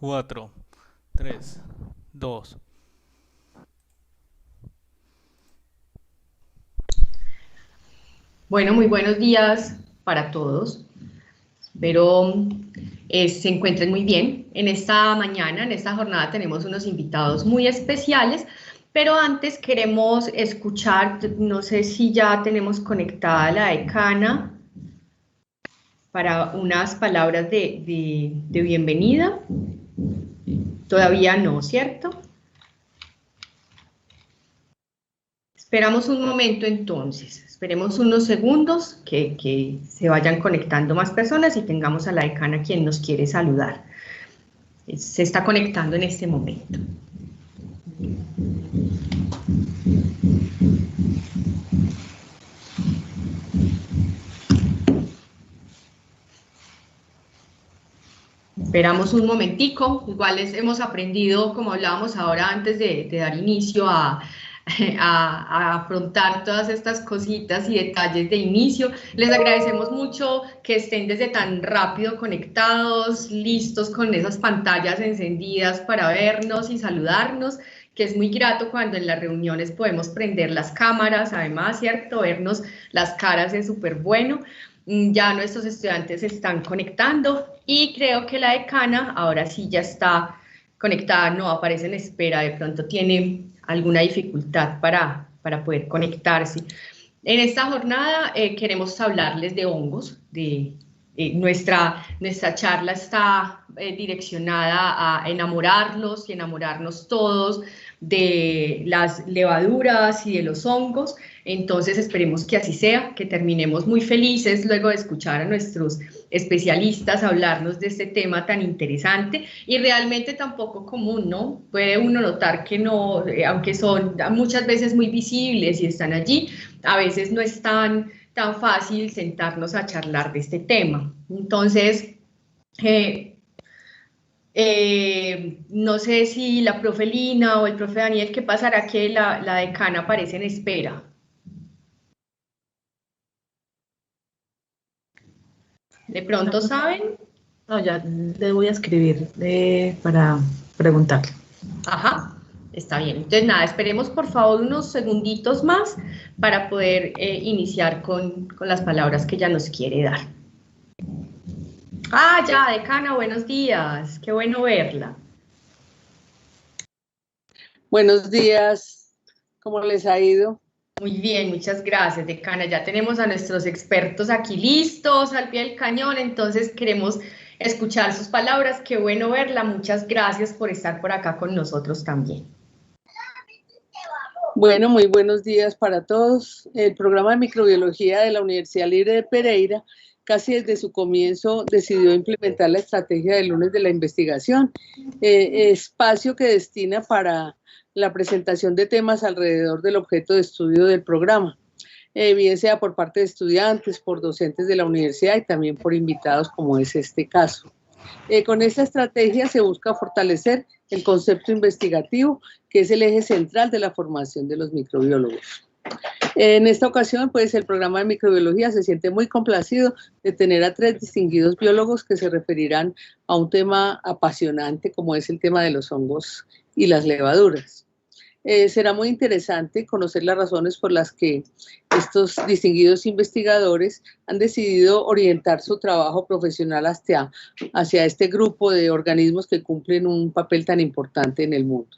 4, 3, 2. Bueno, muy buenos días para todos. Espero se encuentren muy bien. En esta mañana, en esta jornada, tenemos unos invitados muy especiales, pero antes queremos escuchar, no sé si ya tenemos conectada a la decana para unas palabras de bienvenida. Todavía no, ¿cierto? Esperamos un momento entonces, esperemos unos segundos que se vayan conectando más personas y tengamos a la decana quien nos quiere saludar. Se está conectando en este momento. Esperamos un momentico, igual hemos aprendido, como hablábamos ahora antes de dar inicio a afrontar todas estas cositas y detalles de inicio. Les agradecemos mucho que estén desde tan rápido conectados, listos con esas pantallas encendidas para vernos y saludarnos, que es muy grato cuando en las reuniones podemos prender las cámaras, además, ¿cierto? Vernos las caras es súper bueno. Ya nuestros estudiantes se están conectando y creo que la decana ahora sí ya está conectada, no aparece en espera, de pronto tiene alguna dificultad para poder conectarse. En esta jornada queremos hablarles de hongos, nuestra charla está direccionada a enamorarlos y enamorarnos todos de las levaduras y de los hongos. Entonces esperemos que así sea, que terminemos muy felices luego de escuchar a nuestros especialistas hablarnos de este tema tan interesante y realmente tan poco común, ¿no? Puede uno notar que no, aunque son muchas veces muy visibles y están allí, a veces no están tan fácil sentarnos a charlar de este tema. Entonces, no sé si la profe Lina o el profe Daniel, ¿qué pasará que la decana aparece en espera? ¿De pronto saben? No, ya le voy a escribir para preguntarle. Ajá, está bien. Entonces, nada, esperemos por favor unos segunditos más para poder iniciar con las palabras que ella nos quiere dar. Ah, ya, decana, buenos días. Qué bueno verla. Buenos días, ¿cómo les ha ido? Muy bien, muchas gracias, decana. Ya tenemos a nuestros expertos aquí listos al pie del cañón, entonces queremos escuchar sus palabras. Qué bueno verla. Muchas gracias por estar por acá con nosotros también. Bueno, muy buenos días para todos. El programa de microbiología de la Universidad Libre de Pereira, casi desde su comienzo, decidió implementar la estrategia del lunes de la investigación, espacio que destina para la presentación de temas alrededor del objeto de estudio del programa, bien sea por parte de estudiantes, por docentes de la universidad y también por invitados, como es este caso. Con esta estrategia se busca fortalecer el concepto investigativo, que es el eje central de la formación de los microbiólogos. En esta ocasión, pues, el programa de microbiología se siente muy complacido de tener a 3 distinguidos biólogos que se referirán a un tema apasionante como es el tema de los hongos y las levaduras. Será muy interesante conocer las razones por las que estos distinguidos investigadores han decidido orientar su trabajo profesional hacia este grupo de organismos que cumplen un papel tan importante en el mundo.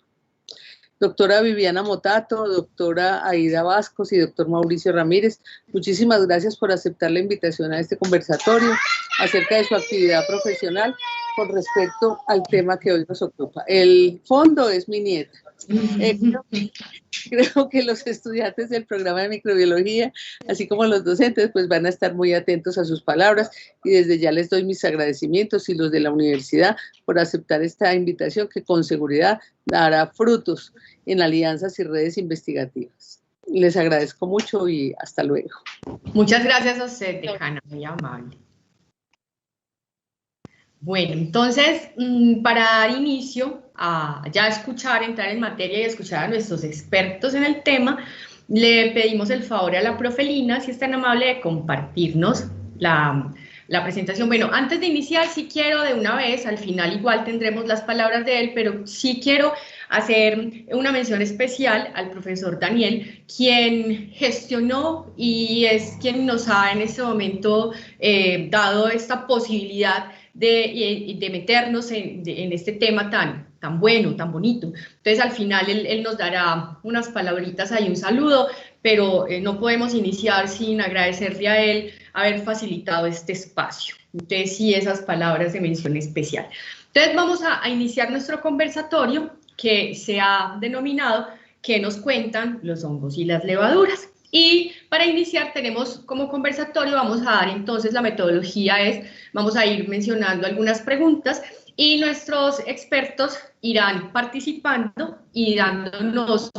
Doctora Viviana Motato, doctora Aida Vascos y doctor Mauricio Ramírez, muchísimas gracias por aceptar la invitación a este conversatorio acerca de su actividad profesional con respecto al tema que hoy nos ocupa. El fondo es mi nieta. Creo que los estudiantes del programa de microbiología, así como los docentes, pues van a estar muy atentos a sus palabras y desde ya les doy mis agradecimientos y los de la universidad por aceptar esta invitación que con seguridad dará frutos en alianzas y redes investigativas. Les agradezco mucho y hasta luego. Muchas gracias a usted, decana, muy amable. Bueno, entonces, para dar inicio a ya escuchar, entrar en materia y escuchar a nuestros expertos en el tema, le pedimos el favor a la profe Lina, si es tan amable, de compartirnos la la presentación. Bueno, antes de iniciar, sí quiero de una vez, al final igual tendremos las palabras de él, pero sí quiero hacer una mención especial al profesor Daniel, quien gestionó y es quien nos ha en este momento dado esta posibilidad de meternos en este tema tan bueno, tan bonito. Entonces, al final, él nos dará unas palabritas ahí, un saludo, pero no podemos iniciar sin agradecerle a él haber facilitado este espacio. Entonces, sí, esas palabras de mención especial. Entonces, vamos a iniciar nuestro conversatorio que se ha denominado ¿Qué nos cuentan los hongos y las levaduras? Y para iniciar tenemos como conversatorio, vamos a dar entonces la metodología vamos a ir mencionando algunas preguntas y nuestros expertos irán participando y dándonos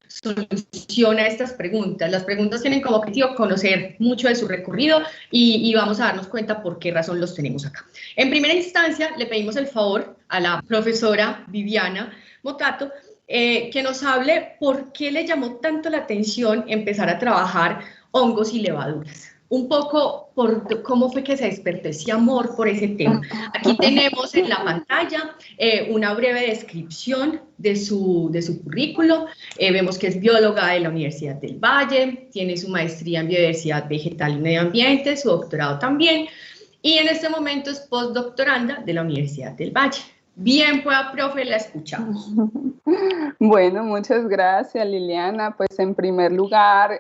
solución a estas preguntas. Las preguntas tienen como objetivo conocer mucho de su recorrido y vamos a darnos cuenta por qué razón los tenemos acá. En primera instancia, le pedimos el favor a la profesora Viviana Motato que nos hable por qué le llamó tanto la atención empezar a trabajar hongos y levaduras. Un poco por cómo fue que se despertó ese amor por ese tema. Aquí tenemos en la pantalla una breve descripción de su currículo. Vemos que es bióloga de la Universidad del Valle, tiene su maestría en biodiversidad vegetal y medio ambiente, su doctorado también, y en este momento es postdoctoranda de la Universidad del Valle. Bien, pues, profe, la escuchamos. Bueno, muchas gracias, Liliana. Pues en primer lugar,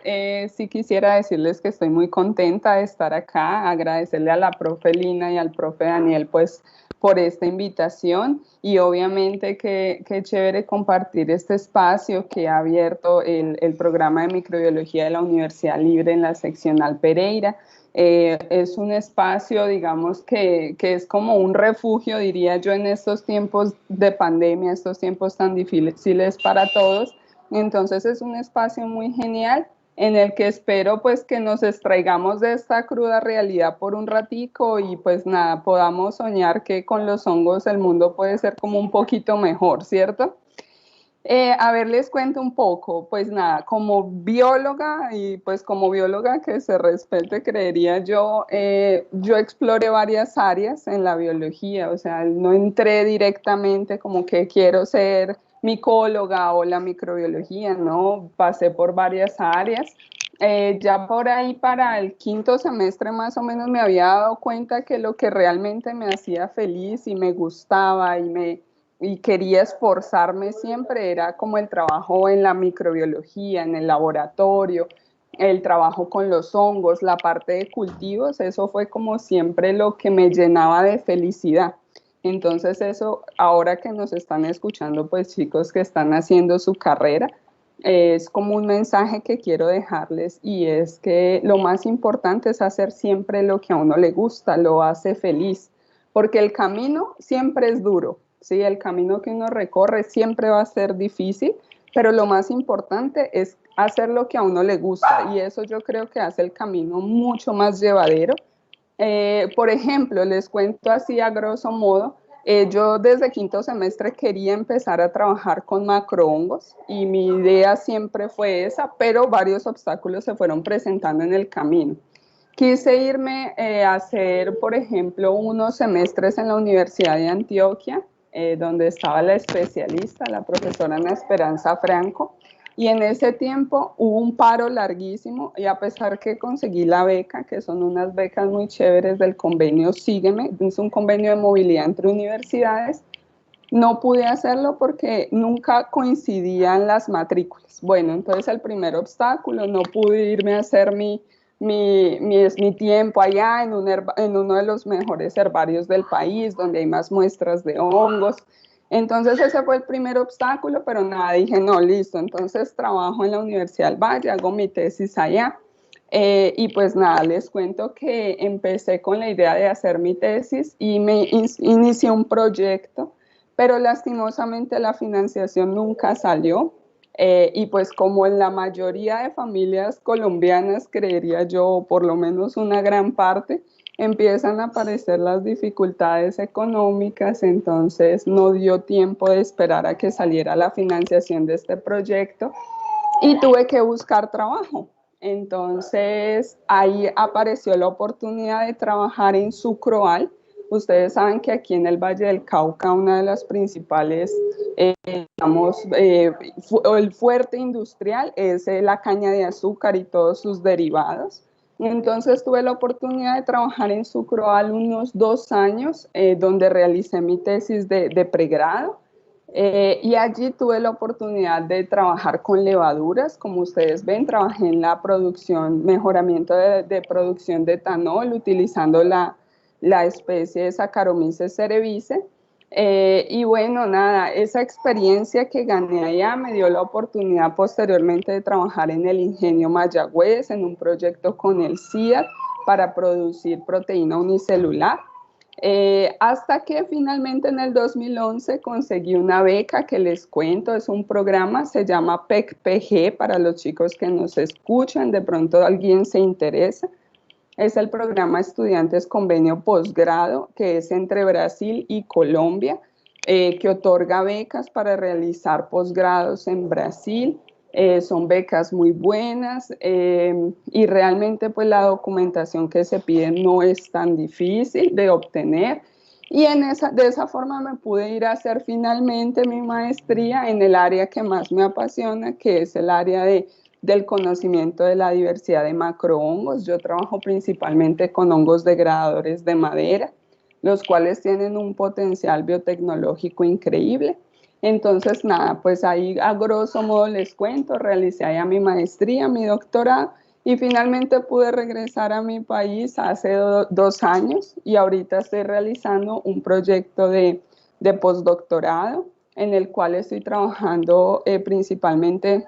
sí quisiera decirles que estoy muy contenta de estar acá, agradecerle a la profe Lina y al profe Daniel, pues, por esta invitación y obviamente que chévere compartir este espacio que ha abierto el programa de microbiología de la Universidad Libre en la seccional Pereira. Es un espacio, digamos, que es como un refugio, diría yo, en estos tiempos de pandemia, estos tiempos tan difíciles para todos. Entonces es un espacio muy genial en el que espero pues que nos extraigamos de esta cruda realidad por un ratico y pues nada, podamos soñar que con los hongos el mundo puede ser como un poquito mejor, ¿cierto? A ver, les cuento un poco, pues nada, como bióloga y pues como bióloga que se respete, creería yo, yo exploré varias áreas en la biología, o sea, no entré directamente como que quiero ser micóloga o la microbiología, ¿no? Pasé por varias áreas. Ya por ahí para el quinto semestre más o menos me había dado cuenta que lo que realmente me hacía feliz y me gustaba y quería esforzarme siempre era como el trabajo en la microbiología, en el laboratorio, el trabajo con los hongos, la parte de cultivos, eso fue como siempre lo que me llenaba de felicidad. Entonces eso, ahora que nos están escuchando, pues chicos que están haciendo su carrera, es como un mensaje que quiero dejarles y es que lo más importante es hacer siempre lo que a uno le gusta, lo hace feliz, porque el camino siempre es duro. Sí, el camino que uno recorre siempre va a ser difícil, pero lo más importante es hacer lo que a uno le gusta y eso yo creo que hace el camino mucho más llevadero. Por ejemplo, les cuento así a grosso modo, yo desde quinto semestre quería empezar a trabajar con macrohongos y mi idea siempre fue esa, pero varios obstáculos se fueron presentando en el camino. Quise irme a hacer, por ejemplo, unos semestres en la Universidad de Antioquia, donde estaba la especialista, la profesora Ana Esperanza Franco, y en ese tiempo hubo un paro larguísimo y a pesar que conseguí la beca, que son unas becas muy chéveres del convenio Sígueme, es un convenio de movilidad entre universidades, no pude hacerlo porque nunca coincidían las matrículas. Bueno, entonces el primer obstáculo, no pude irme a hacer mi tiempo allá en uno de los mejores herbarios del país, donde hay más muestras de hongos. Entonces ese fue el primer obstáculo, pero nada, dije, no, listo, entonces trabajo en la Universidad del Valle, hago mi tesis allá. Y pues nada, les cuento que empecé con la idea de hacer mi tesis y me inicié un proyecto, pero lastimosamente la financiación nunca salió. Y pues como en la mayoría de familias colombianas, creería yo, por lo menos una gran parte, empiezan a aparecer las dificultades económicas, entonces no dio tiempo de esperar a que saliera la financiación de este proyecto y tuve que buscar trabajo. Entonces, ahí apareció la oportunidad de trabajar en Sucroal. Ustedes saben que aquí en el Valle del Cauca, una de las principales, el fuerte industrial es la caña de azúcar y todos sus derivados. Entonces, tuve la oportunidad de trabajar en Sucroal unos 2 años, donde realicé mi tesis de pregrado. Y allí tuve la oportunidad de trabajar con levaduras. Como ustedes ven, trabajé en la mejoramiento de producción de etanol utilizando la especie de Saccharomyces cerevisiae. Y bueno, nada, esa experiencia que gané allá me dio la oportunidad posteriormente de trabajar en el Ingenio Mayagüez, en un proyecto con el CIAT para producir proteína unicelular. Hasta que finalmente en el 2011 conseguí una beca que les cuento, es un programa, se llama PEC-PG para los chicos que nos escuchan, de pronto alguien se interesa. Es el programa Estudiantes Convenio Posgrado, que es entre Brasil y Colombia, que otorga becas para realizar posgrados en Brasil. Son becas muy buenas y realmente pues la documentación que se pide no es tan difícil de obtener. Y de esa forma me pude ir a hacer finalmente mi maestría en el área que más me apasiona, que es el área del conocimiento de la diversidad de macrohongos. Yo trabajo principalmente con hongos degradadores de madera, los cuales tienen un potencial biotecnológico increíble. Entonces, nada, pues ahí a grosso modo les cuento, realicé allá mi maestría, mi doctorado, y finalmente pude regresar a mi país hace 2 años, y ahorita estoy realizando un proyecto de postdoctorado en el cual estoy trabajando principalmente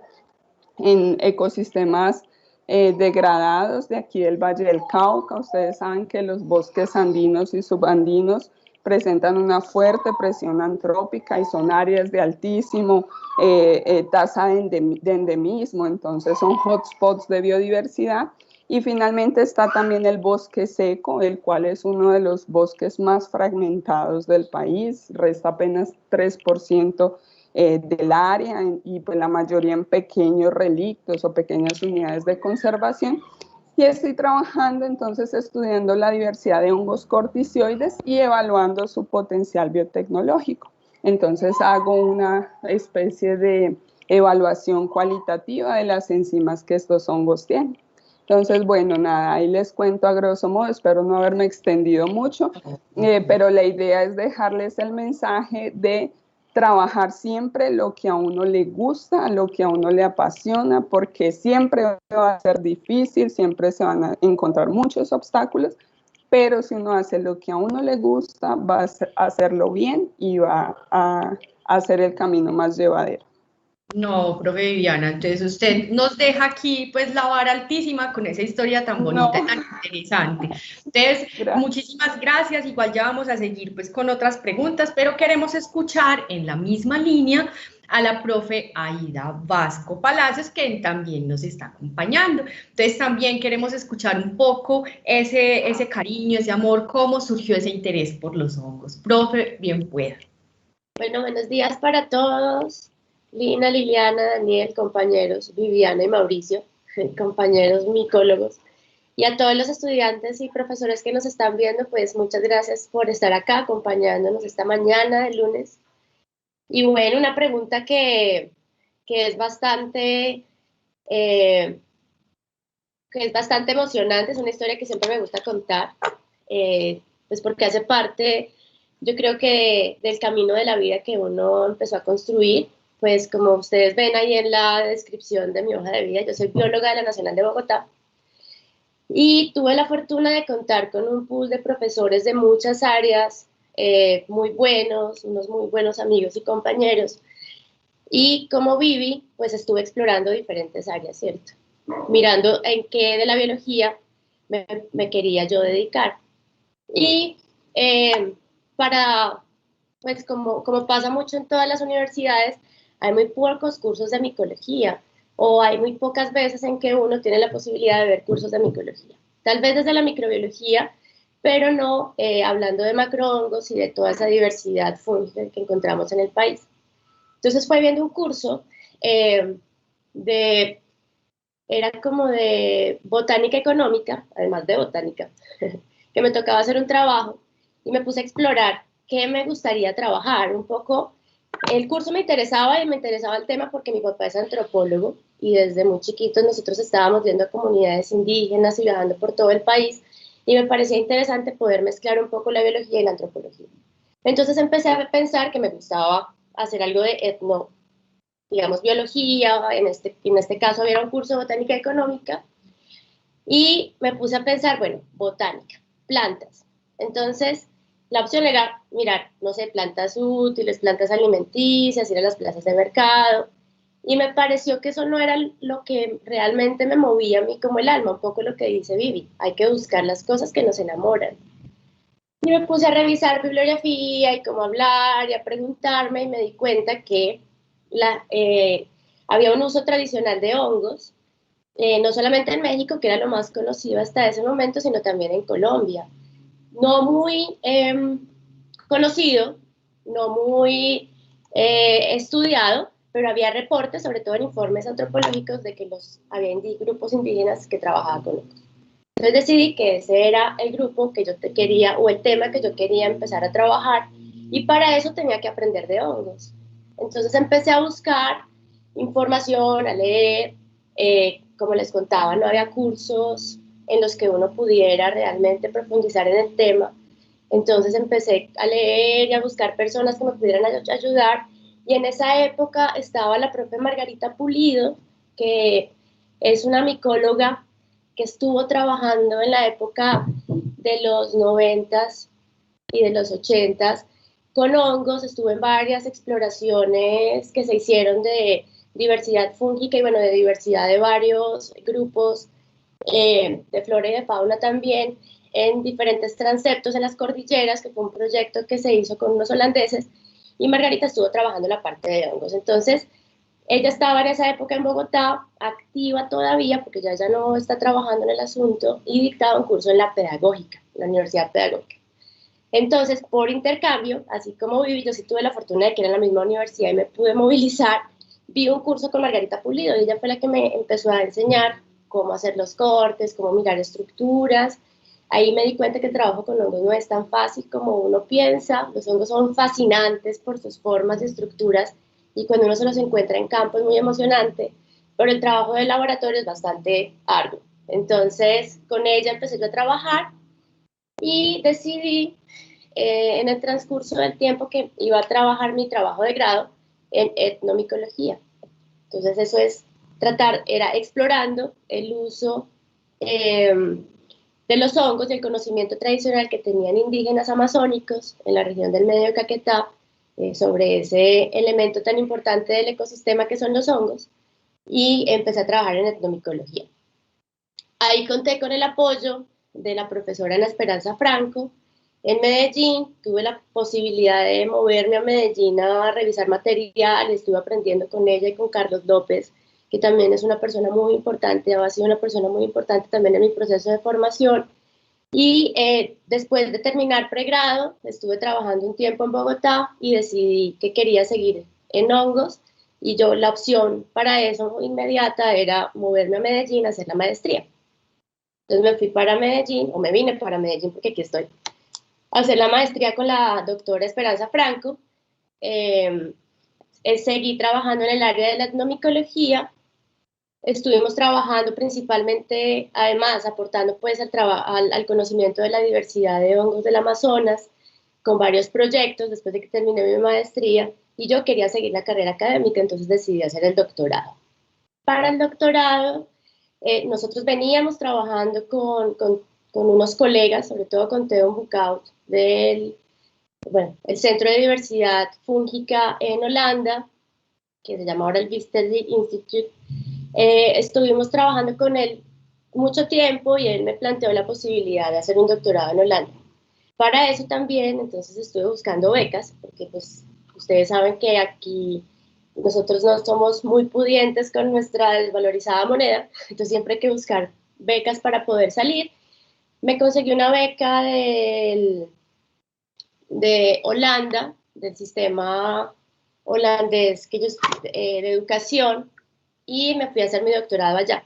en ecosistemas degradados de aquí del Valle del Cauca. Ustedes saben que los bosques andinos y subandinos presentan una fuerte presión antrópica y son áreas de altísimo tasa de endemismo, entonces son hotspots de biodiversidad. Y finalmente está también el bosque seco, el cual es uno de los bosques más fragmentados del país, resta apenas 3% del área y pues la mayoría en pequeños relictos o pequeñas unidades de conservación. Y estoy trabajando entonces estudiando la diversidad de hongos corticioides y evaluando su potencial biotecnológico. Entonces hago una especie de evaluación cualitativa de las enzimas que estos hongos tienen. Entonces, bueno, nada, ahí les cuento a grosso modo, espero no haberme extendido mucho, pero la idea es dejarles el mensaje de trabajar siempre lo que a uno le gusta, lo que a uno le apasiona, porque siempre va a ser difícil, siempre se van a encontrar muchos obstáculos, pero si uno hace lo que a uno le gusta, va a hacerlo bien y va a hacer el camino más llevadero. No, profe Viviana, entonces usted nos deja aquí pues la vara altísima con esa historia tan bonita y tan interesante. Entonces, muchísimas gracias, igual ya vamos a seguir pues con otras preguntas, pero queremos escuchar en la misma línea a la profe Aida Vasco Palacios, que también nos está acompañando. Entonces también queremos escuchar un poco ese cariño, ese amor, cómo surgió ese interés por los hongos. Profe, bien pueda. Bueno, buenos días para todos. Lina, Liliana, Daniel, compañeros, Viviana y Mauricio, compañeros micólogos, y a todos los estudiantes y profesores que nos están viendo, pues muchas gracias por estar acá acompañándonos esta mañana de lunes. Y bueno, una pregunta que es bastante emocionante, es una historia que siempre me gusta contar, pues porque hace parte, yo creo que del camino de la vida que uno empezó a construir. Pues como ustedes ven ahí en la descripción de mi hoja de vida, yo soy bióloga de la Nacional de Bogotá y tuve la fortuna de contar con un pool de profesores de muchas áreas, muy buenos, unos muy buenos amigos y compañeros. Y como Vivi, pues estuve explorando diferentes áreas, ¿cierto? Mirando en qué de la biología me quería yo dedicar. Y pues como pasa mucho en todas las universidades, hay muy pocos cursos de micología o hay muy pocas veces en que uno tiene la posibilidad de ver cursos de micología. Tal vez desde la microbiología, pero no hablando de macrohongos y de toda esa diversidad fúngica que encontramos en el país. Entonces fue viendo un curso de era como de botánica económica, además de botánica, que me tocaba hacer un trabajo y me puse a explorar qué me gustaría trabajar. Un poco, el curso me interesaba y me interesaba el tema porque mi papá es antropólogo y desde muy chiquitos nosotros estábamos viendo a comunidades indígenas y viajando por todo el país y me parecía interesante poder mezclar un poco la biología y la antropología. Entonces empecé a pensar que me gustaba hacer algo de digamos, biología, en este caso había un curso de botánica económica, y me puse a pensar, bueno, botánica, plantas. Entonces, la opción era mirar, no sé, plantas útiles, plantas alimenticias, ir a las plazas de mercado, y me pareció que eso no era lo que realmente me movía a mí como el alma, un poco lo que dice Vivi, hay que buscar las cosas que nos enamoran. Y me puse a revisar bibliografía y cómo hablar y a preguntarme y me di cuenta que había un uso tradicional de hongos, no solamente en México, que era lo más conocido hasta ese momento, sino también en Colombia. No muy conocido, no muy estudiado, pero había reportes, sobre todo en informes antropológicos, de que había grupos indígenas que trabajaban con hongos. Entonces decidí que ese era el grupo que yo quería, o el tema que yo quería empezar a trabajar, y para eso tenía que aprender de hongos. Entonces empecé a buscar información, a leer, como les contaba, no había cursos en los que uno pudiera realmente profundizar en el tema. Entonces empecé a leer y a buscar personas que me pudieran ayudar, y en esa época estaba la profe Margarita Pulido, que es una micóloga que estuvo trabajando en la época de los 90s y de los 80s con hongos, estuvo en varias exploraciones que se hicieron de diversidad fúngica y bueno, de diversidad de varios grupos de flora y de fauna también, en diferentes transeptos en las cordilleras, que fue un proyecto que se hizo con unos holandeses, y Margarita estuvo trabajando en la parte de hongos. Entonces, ella estaba en esa época en Bogotá, activa todavía, porque ya no está trabajando en el asunto, y dictaba un curso en la pedagógica, en la Universidad Pedagógica. Entonces, por intercambio, así como Vivi, yo sí tuve la fortuna de que era en la misma universidad y me pude movilizar, vi un curso con Margarita Pulido, y ella fue la que me empezó a enseñar cómo hacer los cortes, cómo mirar estructuras. Ahí me di cuenta que el trabajo con hongos no es tan fácil como uno piensa. Los hongos son fascinantes por sus formas y estructuras, y cuando uno se los encuentra en campo es muy emocionante, pero el trabajo del laboratorio es bastante arduo. Entonces, con ella empecé yo a trabajar y decidí en el transcurso del tiempo que iba a trabajar mi trabajo de grado en etnomicología. Entonces, eso es era explorando el uso de los hongos y el conocimiento tradicional que tenían indígenas amazónicos en la región del Medio Caquetá sobre ese elemento tan importante del ecosistema que son los hongos, y empecé a trabajar en etnomicología. Ahí conté con el apoyo de la profesora Ana Esperanza Franco en Medellín. Tuve la posibilidad de moverme a Medellín a revisar material, estuve aprendiendo con ella y con Carlos López, que también es una persona muy importante, ha sido una persona muy importante también en mi proceso de formación. Y después de terminar pregrado, estuve trabajando un tiempo en Bogotá y decidí que quería seguir en hongos, y yo la opción para eso inmediata era moverme a Medellín a hacer la maestría. Entonces me fui para Medellín, o me vine para Medellín porque aquí estoy, a hacer la maestría con la doctora Esperanza Franco. Seguí trabajando en el área de la etnomicología. Estuvimos trabajando principalmente, además, aportando pues al conocimiento de la diversidad de hongos del Amazonas, con varios proyectos después de que terminé mi maestría, y yo quería seguir la carrera académica, entonces decidí hacer el doctorado. Para el doctorado, nosotros veníamos trabajando con unos colegas, sobre todo con Theo Bucaut, el Centro de Diversidad Fúngica en Holanda, que se llama ahora el Wistemberg Institute. Estuvimos trabajando con él mucho tiempo y él me planteó la posibilidad de hacer un doctorado en Holanda. Para eso también, entonces estuve buscando becas, porque pues ustedes saben que aquí nosotros no somos muy pudientes con nuestra desvalorizada moneda, entonces siempre hay que buscar becas para poder salir. Me conseguí una beca de Holanda, del sistema holandés de educación, y me fui a hacer mi doctorado allá.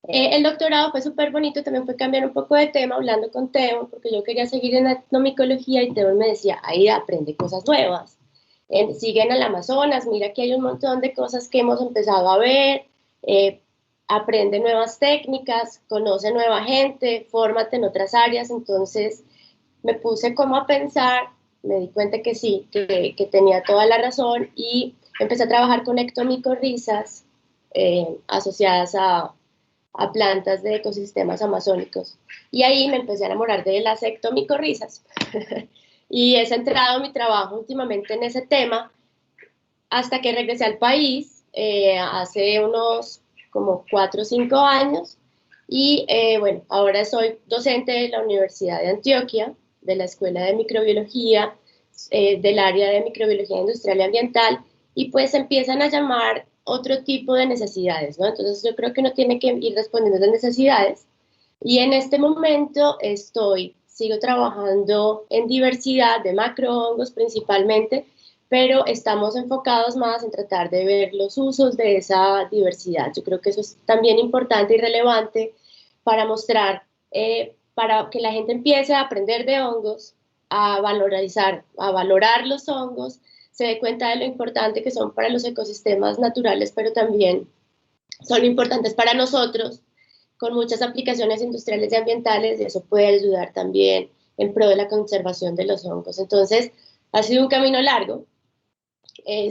El doctorado fue súper bonito, también fue cambiar un poco de tema, hablando con Teo, porque yo quería seguir en etnomicología y Teo me decía, ahí aprende cosas nuevas, sigue en el Amazonas, mira que hay un montón de cosas que hemos empezado a ver, aprende nuevas técnicas, conoce nueva gente, fórmate en otras áreas. Entonces me puse como a pensar, me di cuenta que sí, que tenía toda la razón y empecé a trabajar con ectomicorrizas asociadas a plantas de ecosistemas amazónicos. Y ahí me empecé a enamorar de las ectomicorrizas. Y he centrado mi trabajo últimamente en ese tema hasta que regresé al país hace unos como 4 o 5 años. Y bueno, ahora soy docente de la Universidad de Antioquia, de la Escuela de Microbiología, del área de microbiología industrial y ambiental, y pues empiezan a llamar otro tipo de necesidades, ¿no? Entonces yo creo que uno tiene que ir respondiendo a las necesidades, y en este momento sigo trabajando en diversidad de macrohongos principalmente, pero estamos enfocados más en tratar de ver los usos de esa diversidad. Yo creo que eso es también importante y relevante para mostrar, para que la gente empiece a aprender de hongos, a valorar los hongos, se dé cuenta de lo importante que son para los ecosistemas naturales, pero también son importantes para nosotros, con muchas aplicaciones industriales y ambientales, y eso puede ayudar también en pro de la conservación de los hongos. Entonces, ha sido un camino largo,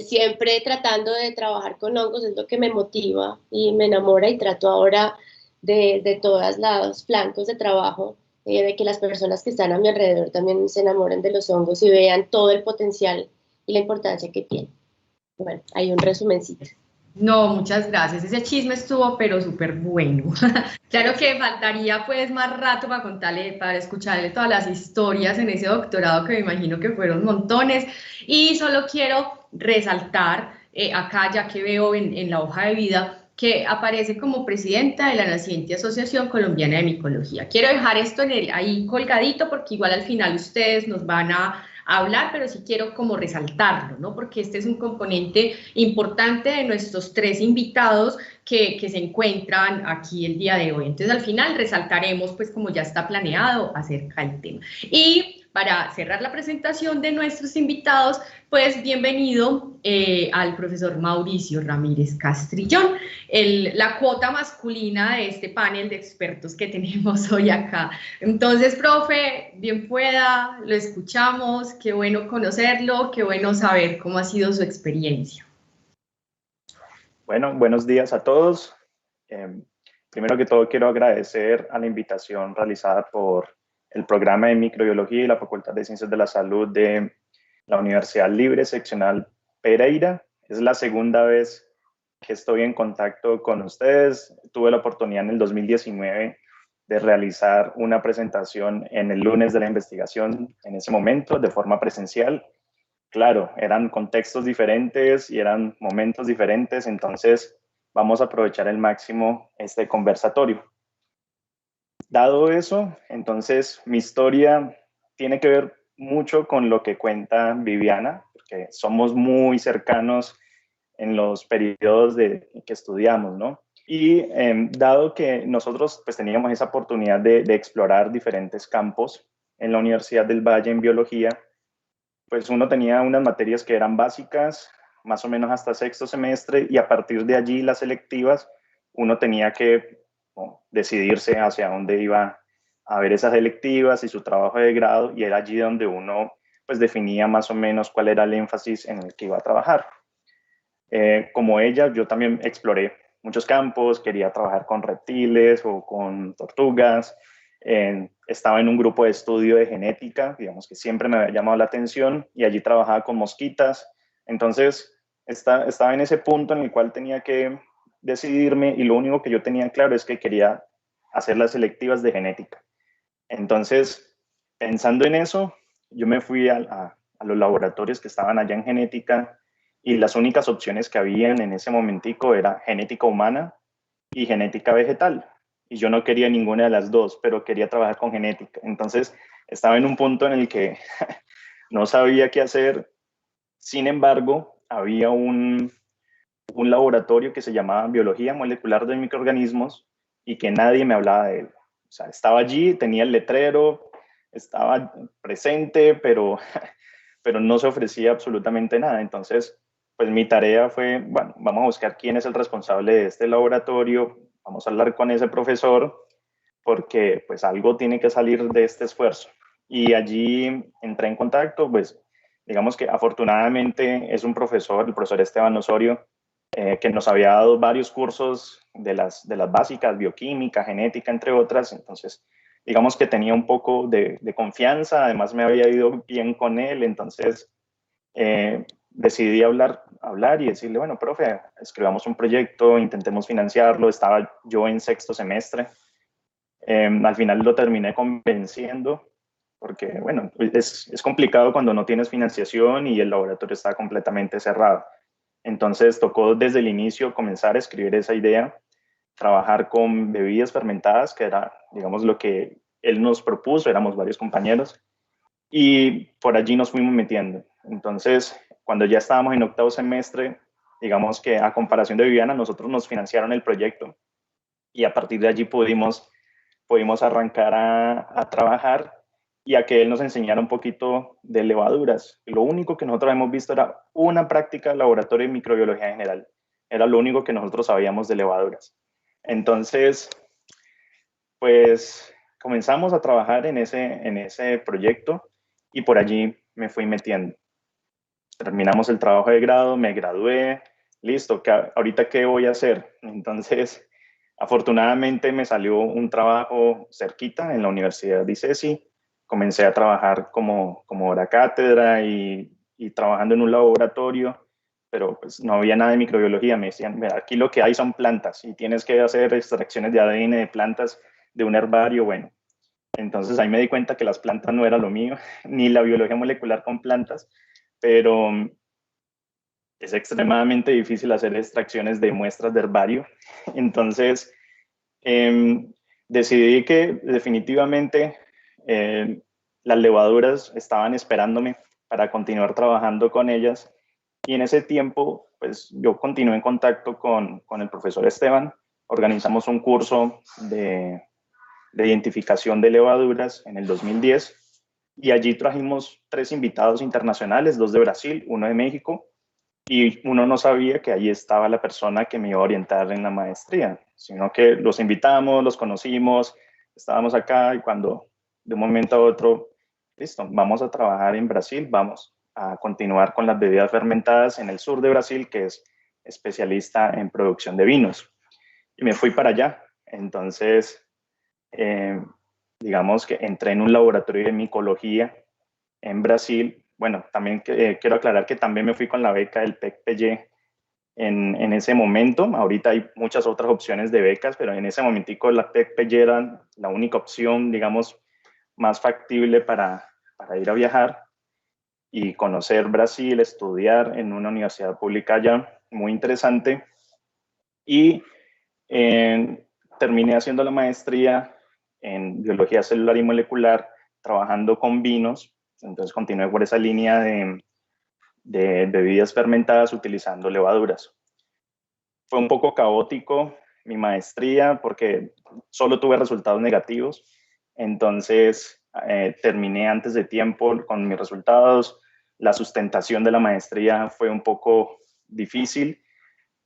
siempre tratando de trabajar con hongos, es lo que me motiva y me enamora, y trato ahora de todos los flancos de trabajo, de que las personas que están a mi alrededor también se enamoren de los hongos y vean todo el potencial y la importancia que tienen. Bueno, hay un resumencito. No, muchas gracias. Ese chisme estuvo, pero súper bueno. Claro que faltaría pues más rato para contarle, para escucharle todas las historias en ese doctorado, que me imagino que fueron montones. Y solo quiero resaltar acá, ya que veo en la hoja de vida, que aparece como presidenta de la naciente Asociación Colombiana de Micología. Quiero dejar esto ahí colgadito, porque igual al final ustedes nos van a hablar, pero sí quiero como resaltarlo, ¿no? Porque este es un componente importante de nuestros 3 invitados que se encuentran aquí el día de hoy. Entonces, al final resaltaremos, pues como ya está planeado, acerca del tema. Y para cerrar la presentación de nuestros invitados, pues bienvenido al profesor Mauricio Ramírez Castrillón, la cuota masculina de este panel de expertos que tenemos hoy acá. Entonces, profe, bien pueda, lo escuchamos, qué bueno conocerlo, qué bueno saber cómo ha sido su experiencia. Bueno, buenos días a todos. Primero que todo, quiero agradecer a la invitación realizada por el programa de microbiología y la Facultad de Ciencias de la Salud de la Universidad Libre Seccional Pereira. Es la segunda vez que estoy en contacto con ustedes. Tuve la oportunidad en el 2019 de realizar una presentación en el lunes de la investigación, en ese momento, de forma presencial. Claro, eran contextos diferentes y eran momentos diferentes, entonces vamos a aprovechar al máximo este conversatorio. Dado eso, entonces mi historia tiene que ver mucho con lo que cuenta Viviana, porque somos muy cercanos en los periodos que estudiamos, ¿no? Y dado que nosotros pues teníamos esa oportunidad de explorar diferentes campos en la Universidad del Valle en biología, pues uno tenía unas materias que eran básicas, más o menos hasta 6º semestre, y a partir de allí las selectivas, uno tenía que decidirse hacia dónde iba a ver esas selectivas y su trabajo de grado, y era allí donde uno pues definía más o menos cuál era el énfasis en el que iba a trabajar. Como ella, yo también exploré muchos campos, quería trabajar con reptiles o con tortugas, estaba en un grupo de estudio de genética, digamos que siempre me había llamado la atención, y allí trabajaba con mosquitas. Entonces estaba en ese punto en el cual tenía que decidirme, y lo único que yo tenía claro es que quería hacer las selectivas de genética. Entonces, pensando en eso, yo me fui a los laboratorios que estaban allá en genética, y las únicas opciones que habían en ese momentico era genética humana y genética vegetal. Y yo no quería ninguna de las dos, pero quería trabajar con genética. Entonces estaba en un punto en el que no sabía qué hacer. Sin embargo, había un laboratorio que se llamaba Biología Molecular de Microorganismos, y que nadie me hablaba de él. O sea, estaba allí, tenía el letrero, estaba presente, pero no se ofrecía absolutamente nada. Entonces, pues mi tarea fue, bueno, vamos a buscar quién es el responsable de este laboratorio, vamos a hablar con ese profesor, porque pues algo tiene que salir de este esfuerzo. Y allí entré en contacto, pues digamos que afortunadamente es un profesor, el profesor Esteban Osorio, que nos había dado varios cursos de las básicas, bioquímica, genética, entre otras. Entonces, digamos que tenía un poco de confianza, además me había ido bien con él, entonces decidí hablar y decirle, bueno, profe, escribamos un proyecto, intentemos financiarlo. Estaba yo en sexto semestre. Al final lo terminé convenciendo, porque, bueno, es complicado cuando no tienes financiación y el laboratorio está completamente cerrado. Entonces tocó desde el inicio comenzar a escribir esa idea, trabajar con bebidas fermentadas, que era, digamos, lo que él nos propuso, éramos varios compañeros, y por allí nos fuimos metiendo. Entonces, cuando ya estábamos en octavo semestre, digamos que a comparación de Viviana, nosotros nos financiaron el proyecto y a partir de allí pudimos arrancar a trabajar y a que él nos enseñara un poquito de levaduras. Lo único que nosotros hemos visto era una práctica de laboratorio de microbiología general. Era lo único que nosotros sabíamos de levaduras. Entonces, pues comenzamos a trabajar en ese proyecto y por allí me fui metiendo. Terminamos el trabajo de grado, me gradué, listo, ¿ahorita qué voy a hacer? Entonces, afortunadamente me salió un trabajo cerquita en la Universidad de ICESI. Comencé a trabajar como hora cátedra y trabajando en un laboratorio, pero pues no había nada de microbiología. Me decían, mira, aquí lo que hay son plantas y tienes que hacer extracciones de ADN de plantas de un herbario. Bueno, entonces ahí me di cuenta que las plantas no era lo mío, ni la biología molecular con plantas, pero es extremadamente difícil hacer extracciones de muestras de herbario. Entonces, decidí que definitivamente las levaduras estaban esperándome para continuar trabajando con ellas. Y en ese tiempo, pues yo continué en contacto con el profesor Esteban. Organizamos un curso de identificación de levaduras en el 2010 y allí trajimos 3 invitados internacionales, 2 de Brasil, 1 de México, y uno no sabía que ahí estaba la persona que me iba a orientar en la maestría, sino que los invitamos, los conocimos, estábamos acá y cuando de un momento a otro, listo, vamos a trabajar en Brasil, vamos a continuar con las bebidas fermentadas en el sur de Brasil, que es especialista en producción de vinos. Y me fui para allá. Entonces, digamos que entré en un laboratorio de micología en Brasil. Bueno, también quiero aclarar que también me fui con la beca del PEC-PY en ese momento. Ahorita hay muchas otras opciones de becas, pero en ese momentico la PEC-PY era la única opción, digamos, más factible para ir a viajar y conocer Brasil, estudiar en una universidad pública allá, muy interesante. Y terminé haciendo la maestría en biología celular y molecular, trabajando con vinos. Entonces continué por esa línea de bebidas fermentadas utilizando levaduras. Fue un poco caótico mi maestría porque solo tuve resultados negativos. Entonces terminé antes de tiempo con mis resultados. La sustentación de la maestría fue un poco difícil.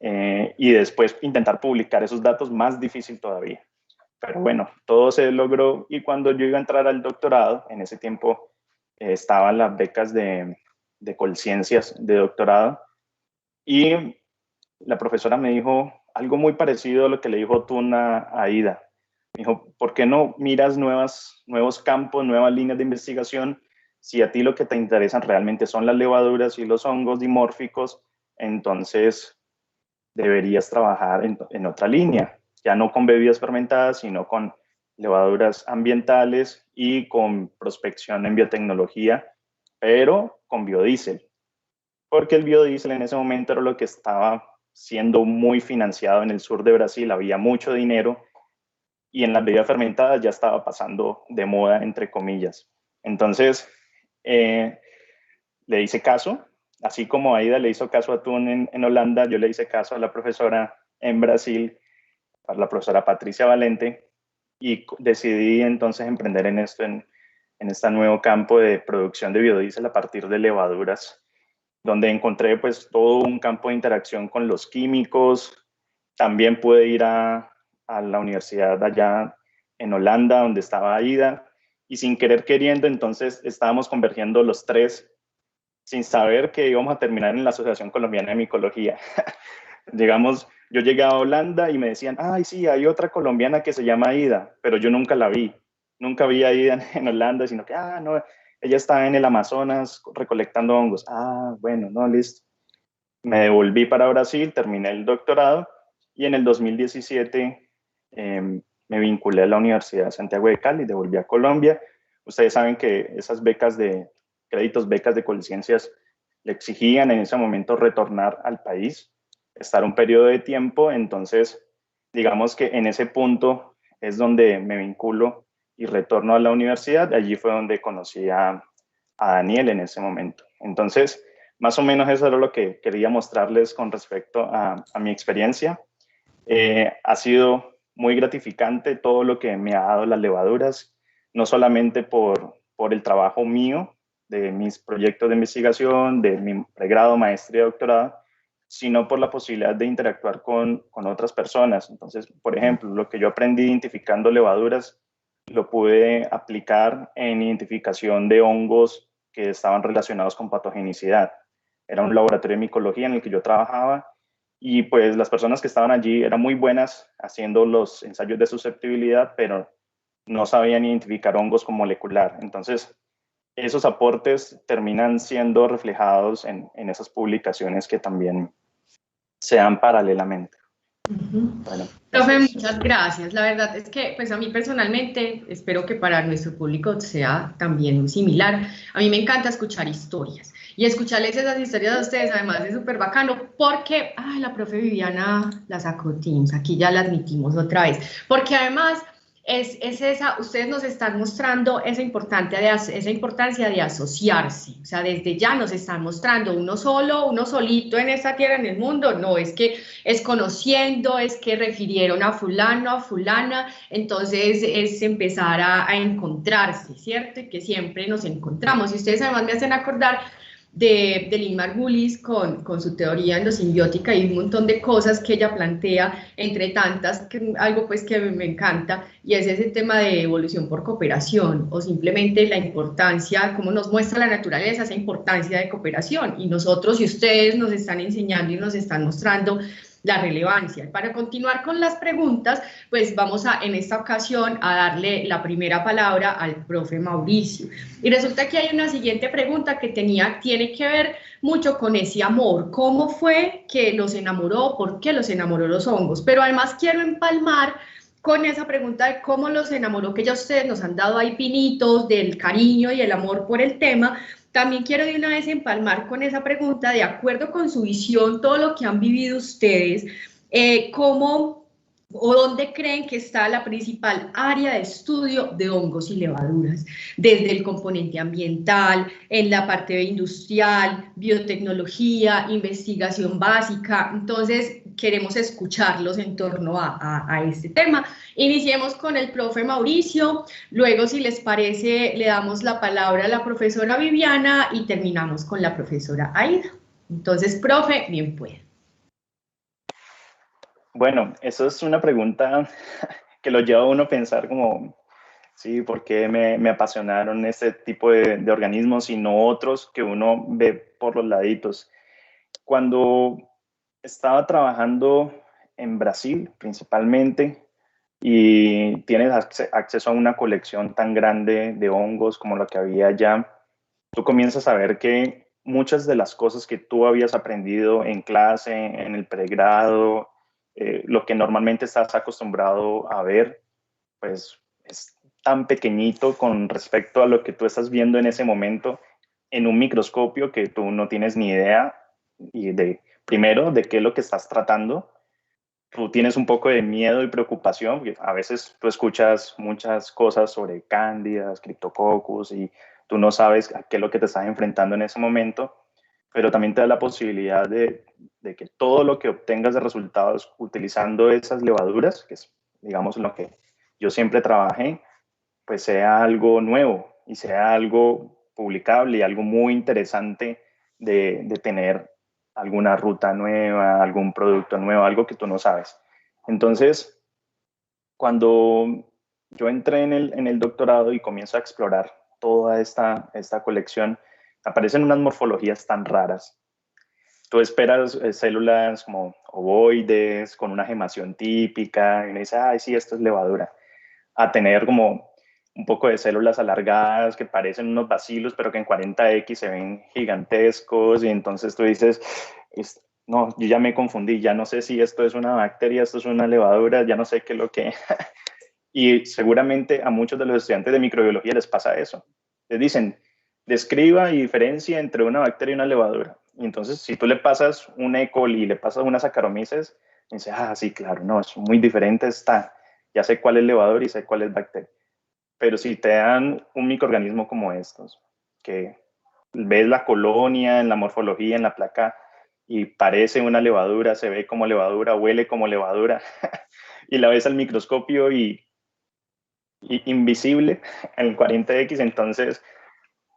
Y después intentar publicar esos datos, más difícil todavía. Pero bueno, todo se logró y cuando yo iba a entrar al doctorado, en ese tiempo estaban las becas de Colciencias de doctorado y la profesora me dijo algo muy parecido a lo que le dijo Tuna a Ida. Me dijo, ¿por qué no miras nuevos campos, nuevas líneas de investigación? Si a ti lo que te interesan realmente son las levaduras y los hongos dimórficos, entonces deberías trabajar en otra línea, ya no con bebidas fermentadas, sino con levaduras ambientales y con prospección en biotecnología, pero con biodiesel, porque el biodiesel en ese momento era lo que estaba siendo muy financiado en el sur de Brasil, había mucho dinero y en las bebidas fermentadas ya estaba pasando de moda, entre comillas. Entonces, le hice caso. Así como Aida le hizo caso a Thun en Holanda, yo le hice caso a la profesora en Brasil para la profesora Patricia Valente, y decidí entonces emprender en esto, en este nuevo campo de producción de biodiesel a partir de levaduras, donde encontré pues todo un campo de interacción con los químicos. También pude ir a la universidad allá en Holanda, donde estaba Aida, y sin querer queriendo, entonces estábamos convergiendo los tres, sin saber que íbamos a terminar en la Asociación Colombiana de Micología. Yo llegué a Holanda y me decían, ay, sí, hay otra colombiana que se llama Aida, pero yo nunca la vi. Nunca vi a Aida en Holanda, sino que, no, ella está en el Amazonas recolectando hongos. Bueno, no, listo. Me devolví para Brasil, terminé el doctorado y en el 2017 me vinculé a la Universidad de Santiago de Cali, devolví a Colombia. Ustedes saben que esas becas de créditos, becas de Colciencias, le exigían en ese momento retornar al país, estar un periodo de tiempo. Entonces, digamos que en ese punto es donde me vinculo y retorno a la universidad. Allí fue donde conocí a Daniel en ese momento. Entonces, más o menos eso era lo que quería mostrarles con respecto a mi experiencia. Ha sido muy gratificante todo lo que me ha dado las levaduras, no solamente por el trabajo mío, de mis proyectos de investigación, de mi pregrado, maestría y doctorado, sino por la posibilidad de interactuar con otras personas. Entonces, por ejemplo, lo que yo aprendí identificando levaduras, lo pude aplicar en identificación de hongos que estaban relacionados con patogenicidad. Era un laboratorio de micología en el que yo trabajaba y pues las personas que estaban allí eran muy buenas haciendo los ensayos de susceptibilidad, pero no sabían identificar hongos con molecular. Entonces, esos aportes terminan siendo reflejados en esas publicaciones que también se dan paralelamente. Bueno, profe, muchas gracias. La verdad es que, pues a mí personalmente, espero que para nuestro público sea también similar. A mí me encanta escuchar historias y escucharles esas historias a ustedes, además es súper bacano porque, la profe Viviana la sacó Teams, aquí ya la admitimos otra vez, porque además es esa, ustedes nos están mostrando esa importancia de asociarse, o sea, desde ya nos están mostrando uno solito en esta tierra, en el mundo, no, es que es conociendo, es que refirieron a fulano, a fulana, entonces es empezar a encontrarse, ¿cierto? Y que siempre nos encontramos, y ustedes además me hacen acordar de Lynn Margulis con su teoría endosimbiótica y un montón de cosas que ella plantea, entre tantas, algo pues que me encanta, y es ese tema de evolución por cooperación, o simplemente la importancia, cómo nos muestra la naturaleza, esa importancia de cooperación, y nosotros y ustedes nos están enseñando y nos están mostrando la relevancia. Para continuar con las preguntas, pues vamos en esta ocasión a darle la primera palabra al profe Mauricio. Y resulta que hay una siguiente pregunta que tiene que ver mucho con ese amor. ¿Cómo fue que los enamoró? ¿Por qué los enamoró los hongos? Pero además quiero empalmar con esa pregunta de cómo los enamoró, que ya ustedes nos han dado ahí pinitos del cariño y el amor por el tema. También quiero de una vez empalmar con esa pregunta, de acuerdo con su visión, todo lo que han vivido ustedes, ¿cómo o dónde creen que está la principal área de estudio de hongos y levaduras? Desde el componente ambiental, en la parte industrial, biotecnología, investigación básica. Entonces, queremos escucharlos en torno a este tema. Iniciemos con el profe Mauricio, luego, si les parece, le damos la palabra a la profesora Viviana y terminamos con la profesora Aida. Entonces, profe, bien puede. Bueno, eso es una pregunta que lo lleva a uno a pensar como, sí, ¿por qué me apasionaron este tipo de organismos y no otros que uno ve por los laditos? Cuando estaba trabajando en Brasil, principalmente, y tienes acceso a una colección tan grande de hongos como la que había allá, tú comienzas a ver que muchas de las cosas que tú habías aprendido en clase, en el pregrado, lo que normalmente estás acostumbrado a ver, pues es tan pequeñito con respecto a lo que tú estás viendo en ese momento en un microscopio, que tú no tienes ni idea primero de qué es lo que estás tratando. Tú tienes un poco de miedo y preocupación, porque a veces tú escuchas muchas cosas sobre cándidas, criptococcus, y tú no sabes a qué es lo que te estás enfrentando en ese momento, pero también te da la posibilidad de de que todo lo que obtengas de resultados utilizando esas levaduras, que es, digamos, lo que yo siempre trabajé, pues sea algo nuevo y sea algo publicable y algo muy interesante de tener alguna ruta nueva, algún producto nuevo, algo que tú no sabes. Entonces, cuando yo entré en el doctorado y comienzo a explorar toda esta colección, aparecen unas morfologías tan raras. Tú esperas células como ovoides, con una gemación típica, y uno dice, ay, sí, esto es levadura, a tener como un poco de células alargadas que parecen unos bacilos, pero que en 40X se ven gigantescos, y entonces tú dices, no, yo ya me confundí, ya no sé si esto es una bacteria, esto es una levadura, ya no sé qué es lo que... Y seguramente a muchos de los estudiantes de microbiología les pasa eso. Les dicen, describa y diferencia entre una bacteria y una levadura. Y entonces, si tú le pasas un E. coli y le pasas una Saccharomyces, dice, ah, sí, claro, no, es muy diferente, está. Ya sé cuál es levadura y sé cuál es bacteria. Pero si te dan un microorganismo como estos, que ves la colonia en la morfología, en la placa, y parece una levadura, se ve como levadura, huele como levadura, y la ves al microscopio y invisible en 40X, entonces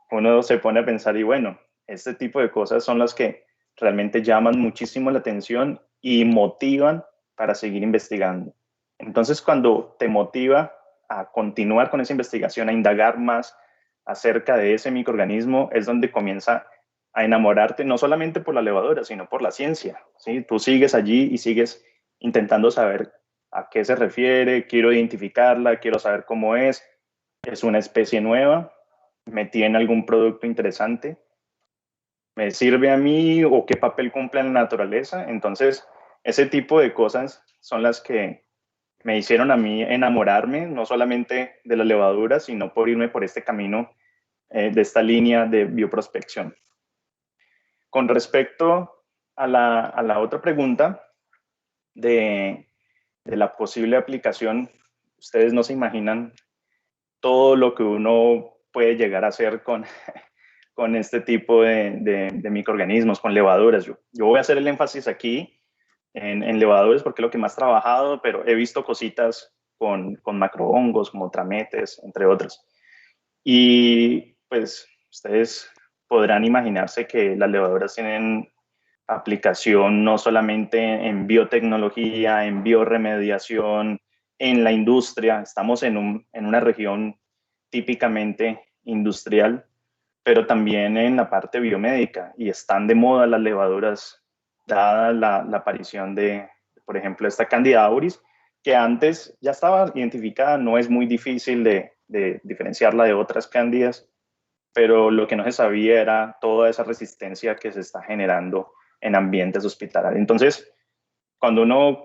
uno se pone a pensar y bueno, este tipo de cosas son las que realmente llaman muchísimo la atención y motivan para seguir investigando. Entonces, cuando te motiva a continuar con esa investigación, a indagar más acerca de ese microorganismo, es donde comienza a enamorarte, no solamente por la levadura, sino por la ciencia, ¿sí? Tú sigues allí y sigues intentando saber a qué se refiere, quiero identificarla, quiero saber cómo es una especie nueva, me tiene algún producto interesante, me sirve a mí o qué papel cumple en la naturaleza. Entonces, ese tipo de cosas son las que me hicieron a mí enamorarme, no solamente de la levadura, sino por irme por este camino de esta línea de bioprospección. Con respecto a la otra pregunta de la posible aplicación, ustedes no se imaginan todo lo que uno puede llegar a hacer con este tipo de microorganismos, con levaduras. Yo voy a hacer el énfasis aquí en levaduras porque es lo que más he trabajado, pero he visto cositas con macrohongos, como trametes, entre otros. Y pues ustedes podrán imaginarse que las levaduras tienen aplicación no solamente en biotecnología, en bioremediación, en la industria. Estamos en una región típicamente industrial, pero también en la parte biomédica, y están de moda las levaduras, dada la aparición de, por ejemplo, esta Candida auris, que antes ya estaba identificada, no es muy difícil de diferenciarla de otras cándidas, pero lo que no se sabía era toda esa resistencia que se está generando en ambientes hospitalarios. Entonces, cuando uno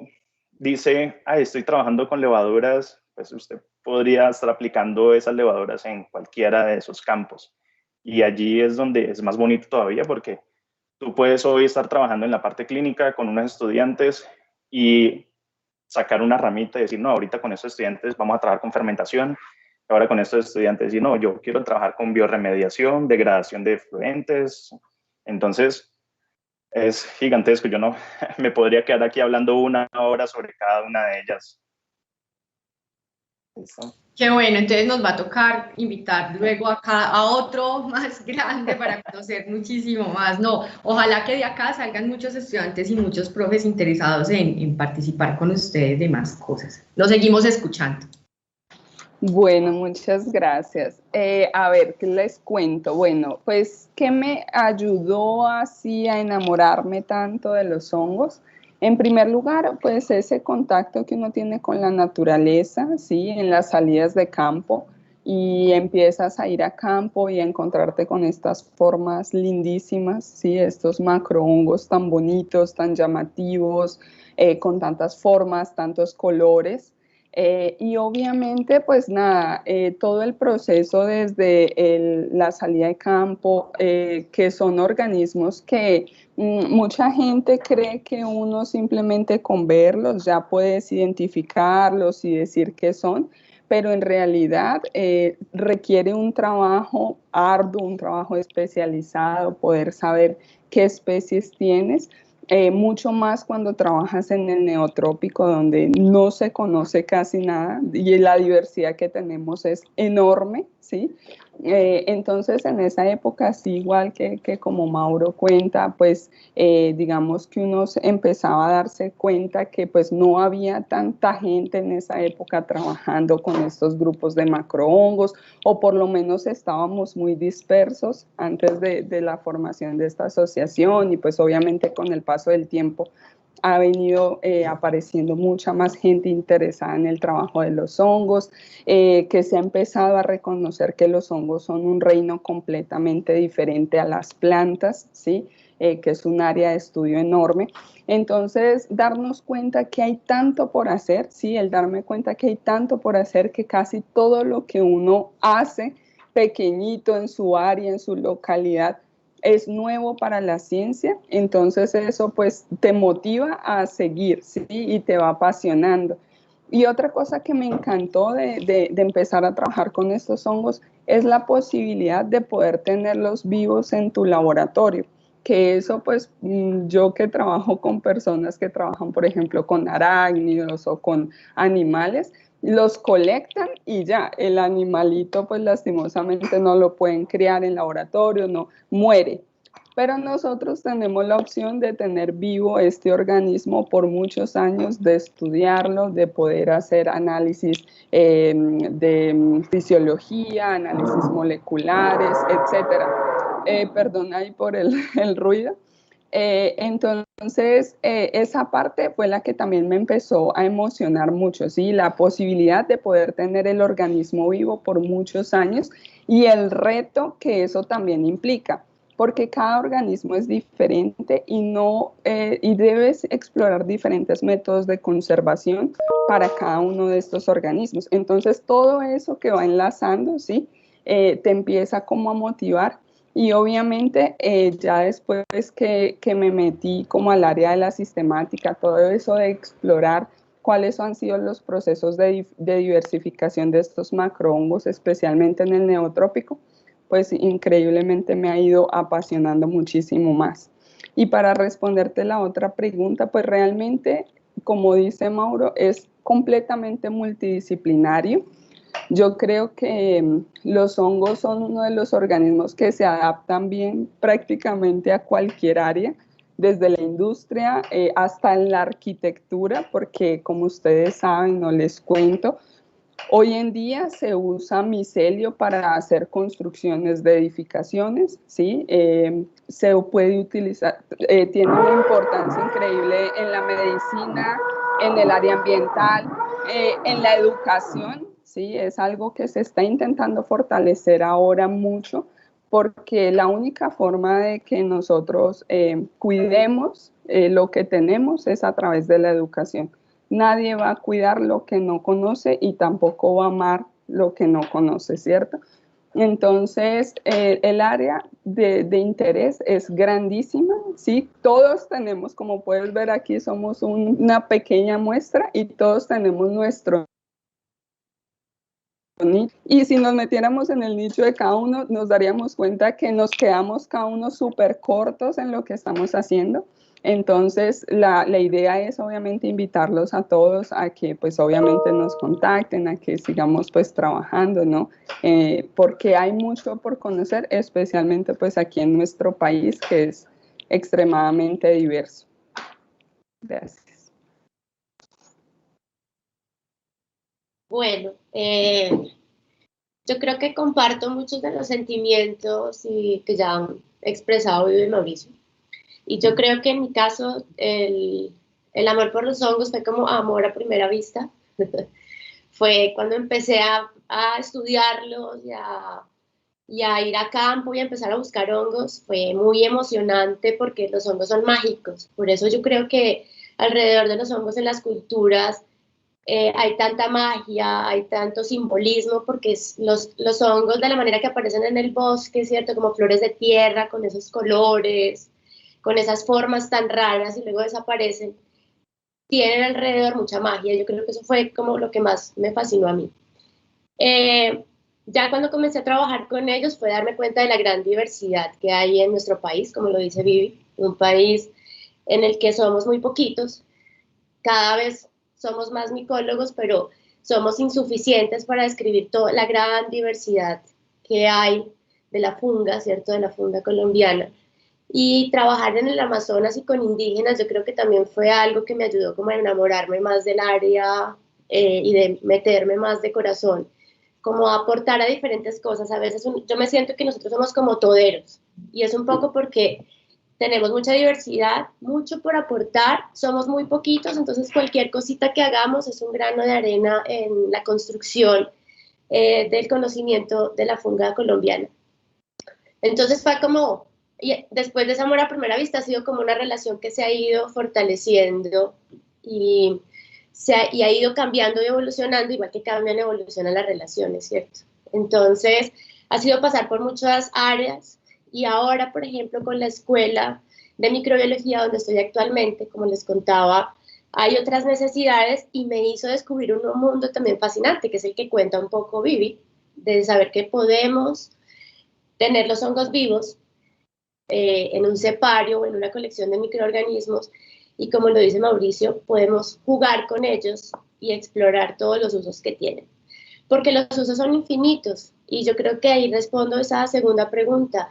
dice, estoy trabajando con levaduras, pues usted podría estar aplicando esas levaduras en cualquiera de esos campos. Y allí es donde es más bonito todavía, porque tú puedes hoy estar trabajando en la parte clínica con unos estudiantes y sacar una ramita y decir, no, ahorita con estos estudiantes vamos a trabajar con fermentación, ahora con estos estudiantes decir, no, yo quiero trabajar con bioremediación, degradación de efluentes. Entonces, es gigantesco. Yo no me podría quedar aquí hablando 1 hora sobre cada una de ellas. ¿Listo? Qué bueno, entonces nos va a tocar invitar luego acá a otro más grande para conocer muchísimo más. No, ojalá que de acá salgan muchos estudiantes y muchos profes interesados en participar con ustedes de más cosas. Lo seguimos escuchando. Bueno, muchas gracias. A ver, ¿qué les cuento? Bueno, pues, ¿qué me ayudó así a enamorarme tanto de los hongos? En primer lugar, pues ese contacto que uno tiene con la naturaleza, ¿sí? En las salidas de campo, y empiezas a ir a campo y a encontrarte con estas formas lindísimas, ¿sí? Estos macrohongos tan bonitos, tan llamativos, con tantas formas, tantos colores. Y obviamente, pues nada, todo el proceso desde la salida de campo, que son organismos que mucha gente cree que uno simplemente con verlos ya puedes identificarlos y decir qué son, pero en realidad requiere un trabajo arduo, un trabajo especializado, poder saber qué especies tienes. mucho más cuando trabajas en el neotrópico, donde no se conoce casi nada y la diversidad que tenemos es enorme, ¿sí? Entonces, en esa época, sí, igual que como Mauro cuenta, pues digamos que uno empezaba a darse cuenta que pues no había tanta gente en esa época trabajando con estos grupos de macrohongos, o por lo menos estábamos muy dispersos antes de la formación de esta asociación, y pues obviamente con el paso del tiempo ha venido apareciendo mucha más gente interesada en el trabajo de los hongos, que se ha empezado a reconocer que los hongos son un reino completamente diferente a las plantas, ¿sí? Que es un área de estudio enorme. Entonces, darnos cuenta que hay tanto por hacer, ¿sí? El darme cuenta que hay tanto por hacer, que casi todo lo que uno hace pequeñito en su área, en su localidad, es nuevo para la ciencia, entonces eso pues te motiva a seguir, ¿sí? Y te va apasionando. Y otra cosa que me encantó de empezar a trabajar con estos hongos es la posibilidad de poder tenerlos vivos en tu laboratorio, que eso pues yo que trabajo con personas que trabajan por ejemplo con arácnidos o con animales, los colectan y ya, el animalito pues lastimosamente no lo pueden criar en laboratorio, no, muere. Pero nosotros tenemos la opción de tener vivo este organismo por muchos años, de estudiarlo, de poder hacer análisis de fisiología, análisis moleculares, etcétera. Perdón ahí por el ruido. Entonces, esa parte fue la que también me empezó a emocionar mucho, ¿sí? La posibilidad de poder tener el organismo vivo por muchos años y el reto que eso también implica, porque cada organismo es diferente y debes explorar diferentes métodos de conservación para cada uno de estos organismos. Entonces, todo eso que va enlazando, ¿sí? Te empieza como a motivar. Y obviamente ya después que me metí como al área de la sistemática, todo eso de explorar cuáles han sido los procesos de diversificación de estos macrohongos, especialmente en el neotrópico, pues increíblemente me ha ido apasionando muchísimo más. Y para responderte la otra pregunta, pues realmente, como dice Mauro, es completamente multidisciplinario. Yo creo que los hongos son uno de los organismos que se adaptan bien prácticamente a cualquier área, desde la industria hasta en la arquitectura, porque como ustedes saben, no les cuento, hoy en día se usa micelio para hacer construcciones de edificaciones, ¿sí? Se puede utilizar, tiene una importancia increíble en la medicina, en el área ambiental, en la educación, ¿sí? Es algo que se está intentando fortalecer ahora mucho, porque la única forma de que nosotros cuidemos lo que tenemos es a través de la educación. Nadie va a cuidar lo que no conoce y tampoco va a amar lo que no conoce, ¿cierto? Entonces, el área de interés es grandísima, ¿sí? Todos tenemos, como puedes ver aquí, somos una pequeña muestra y todos tenemos nuestro nicho. Y si nos metiéramos en el nicho de cada uno, nos daríamos cuenta que nos quedamos cada uno súper cortos en lo que estamos haciendo. Entonces, la idea es obviamente invitarlos a todos a que pues obviamente nos contacten, a que sigamos pues trabajando, ¿no? Porque hay mucho por conocer, especialmente pues aquí en nuestro país, que es extremadamente diverso. Gracias. Bueno, yo creo que comparto muchos de los sentimientos que ya han expresado Vivi y Mauricio. Y yo creo que en mi caso el amor por los hongos fue como amor a primera vista. Fue cuando empecé a estudiarlos y a ir a campo y a empezar a buscar hongos. Fue muy emocionante porque los hongos son mágicos. Por eso yo creo que alrededor de los hongos en las culturas hay tanta magia, hay tanto simbolismo, porque los hongos de la manera que aparecen en el bosque, ¿cierto? Como flores de tierra, con esos colores, con esas formas tan raras y luego desaparecen, tienen alrededor mucha magia. Yo creo que eso fue como lo que más me fascinó a mí. Ya cuando comencé a trabajar con ellos fue darme cuenta de la gran diversidad que hay en nuestro país, como lo dice Vivi, un país en el que somos muy poquitos, cada vez somos más micólogos, pero somos insuficientes para describir toda la gran diversidad que hay de la funga, ¿cierto? De la funga colombiana. Y trabajar en el Amazonas y con indígenas, yo creo que también fue algo que me ayudó como a enamorarme más del área y de meterme más de corazón, como a aportar a diferentes cosas. A veces yo me siento que nosotros somos como toderos, y es un poco porque tenemos mucha diversidad, mucho por aportar, somos muy poquitos, entonces cualquier cosita que hagamos es un grano de arena en la construcción del conocimiento de la funga colombiana. Entonces fue como, y después de ese amor a primera vista ha sido como una relación que se ha ido fortaleciendo y ha ido cambiando y evolucionando, igual que cambian y evolucionan las relaciones, ¿cierto? Entonces ha sido pasar por muchas áreas, y ahora, por ejemplo, con la escuela de microbiología donde estoy actualmente, como les contaba, hay otras necesidades y me hizo descubrir un mundo también fascinante, que es el que cuenta un poco Vivi, de saber que podemos tener los hongos vivos en un cepario o en una colección de microorganismos, y como lo dice Mauricio, podemos jugar con ellos y explorar todos los usos que tienen. Porque los usos son infinitos, y yo creo que ahí respondo esa segunda pregunta.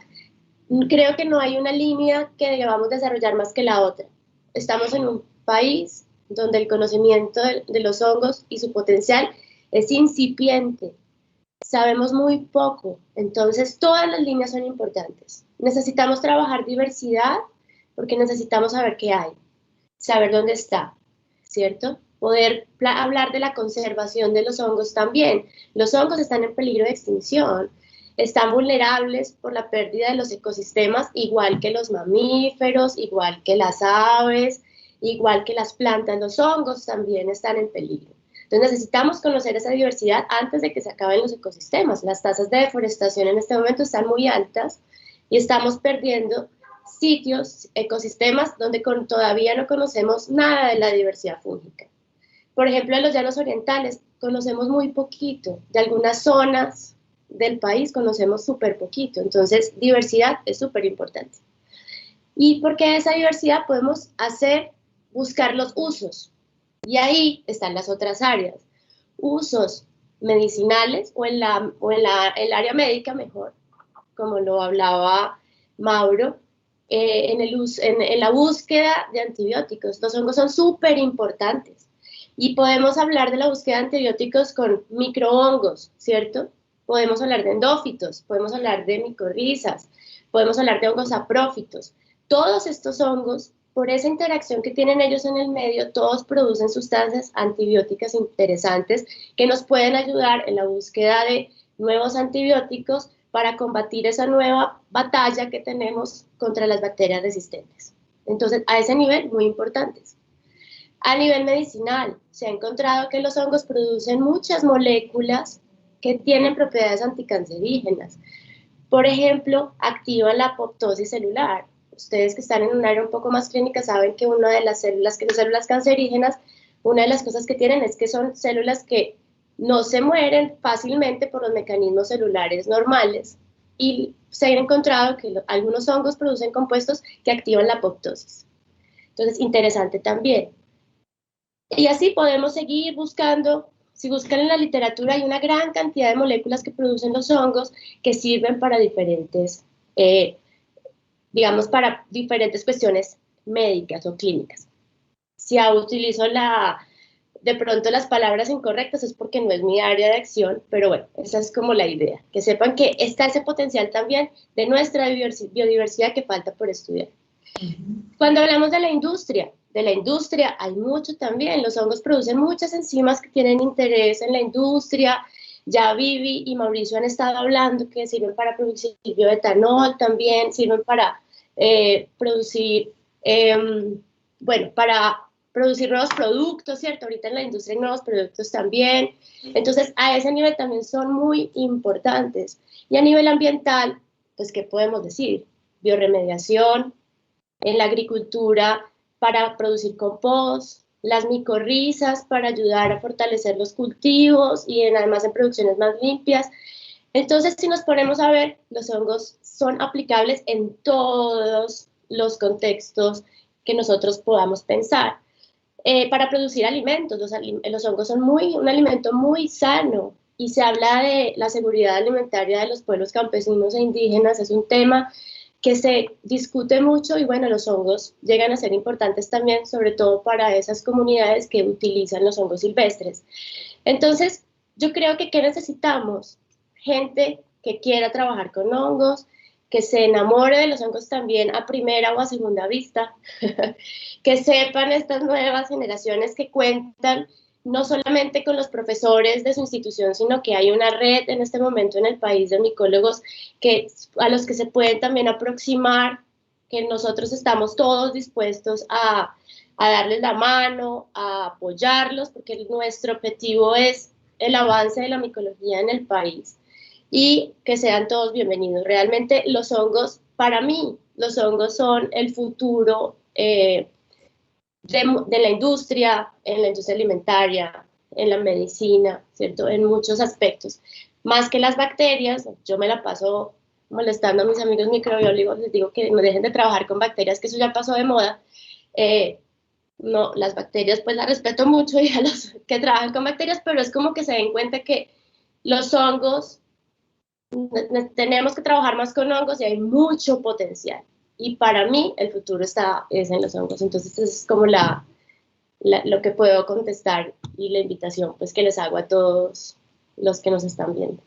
Creo que no hay una línea que debamos desarrollar más que la otra. Estamos en un país donde el conocimiento de los hongos y su potencial es incipiente. Sabemos muy poco, entonces todas las líneas son importantes. Necesitamos trabajar diversidad porque necesitamos saber qué hay, saber dónde está, ¿cierto? Poder hablar de la conservación de los hongos también. Los hongos están en peligro de extinción, están vulnerables por la pérdida de los ecosistemas, igual que los mamíferos, igual que las aves, igual que las plantas. Los hongos también están en peligro. Entonces necesitamos conocer esa diversidad antes de que se acaben los ecosistemas. Las tasas de deforestación en este momento están muy altas y estamos perdiendo sitios, ecosistemas donde todavía no conocemos nada de la diversidad fúngica. Por ejemplo, en los llanos orientales conocemos muy poquito, de algunas zonas del país conocemos súper poquito, entonces diversidad es súper importante. Y porque esa diversidad podemos buscar los usos, y ahí están las otras áreas, usos medicinales o en el área médica mejor, como lo hablaba Mauro, en la búsqueda de antibióticos. Los hongos son súper importantes y podemos hablar de la búsqueda de antibióticos con microhongos, ¿cierto? Podemos hablar de endófitos, podemos hablar de micorrizas, podemos hablar de hongos saprófitos. Todos estos hongos, por esa interacción que tienen ellos en el medio, todos producen sustancias antibióticas interesantes que nos pueden ayudar en la búsqueda de nuevos antibióticos para combatir esa nueva batalla que tenemos contra las bacterias resistentes. Entonces, a ese nivel, muy importantes. A nivel medicinal, se ha encontrado que los hongos producen muchas moléculas que tienen propiedades anticancerígenas. Por ejemplo, activan la apoptosis celular. Ustedes que están en un área un poco más clínica saben que una de las células, que son células cancerígenas, una de las cosas que tienen es que son células que no se mueren fácilmente por los mecanismos celulares normales, y se ha encontrado que algunos hongos producen compuestos que activan la apoptosis. Entonces, interesante también. Y así podemos seguir buscando. Si buscan en la literatura, hay una gran cantidad de moléculas que producen los hongos que sirven para diferentes, digamos, para diferentes cuestiones médicas o clínicas. Si utilizo de pronto las palabras incorrectas es porque no es mi área de acción, pero bueno, esa es como la idea, que sepan que está ese potencial también de nuestra biodiversidad que falta por estudiar. Cuando hablamos de la industria hay mucho también. Los hongos producen muchas enzimas que tienen interés en la industria. Ya Vivi y Mauricio han estado hablando que sirven para producir bioetanol también, sirven para producir nuevos productos, ¿cierto? Ahorita en la industria hay nuevos productos también. Entonces, a ese nivel también son muy importantes. Y a nivel ambiental, pues, ¿qué podemos decir? Biorremediación, en la agricultura para producir compost, las micorrizas para ayudar a fortalecer los cultivos y además en producciones más limpias. Entonces, si nos ponemos a ver, los hongos son aplicables en todos los contextos que nosotros podamos pensar. Para producir alimentos, los hongos son un alimento muy sano, y se habla de la seguridad alimentaria de los pueblos campesinos e indígenas. Es un tema que se discute mucho, y bueno, los hongos llegan a ser importantes también, sobre todo para esas comunidades que utilizan los hongos silvestres. Entonces, yo creo que ¿qué necesitamos? Gente que quiera trabajar con hongos, que se enamore de los hongos también a primera o a segunda vista, que sepan estas nuevas generaciones que cuentan no solamente con los profesores de su institución, sino que hay una red en este momento en el país de micólogos a los que se pueden también aproximar, que nosotros estamos todos dispuestos a darles la mano, a apoyarlos, porque nuestro objetivo es el avance de la micología en el país, y que sean todos bienvenidos. Realmente los hongos, para mí, los hongos son el futuro de la industria, en la industria alimentaria, en la medicina, ¿cierto? En muchos aspectos. Más que las bacterias, yo me la paso molestando a mis amigos microbiólogos, les digo que no dejen de trabajar con bacterias, que eso ya pasó de moda. No, las bacterias pues las respeto mucho, y a los que trabajan con bacterias, pero es como que se den cuenta que los hongos, tenemos que trabajar más con hongos, y hay mucho potencial. Y para mí el futuro es en los hongos. Entonces es como lo que puedo contestar, y la invitación pues que les hago a todos los que nos están viendo.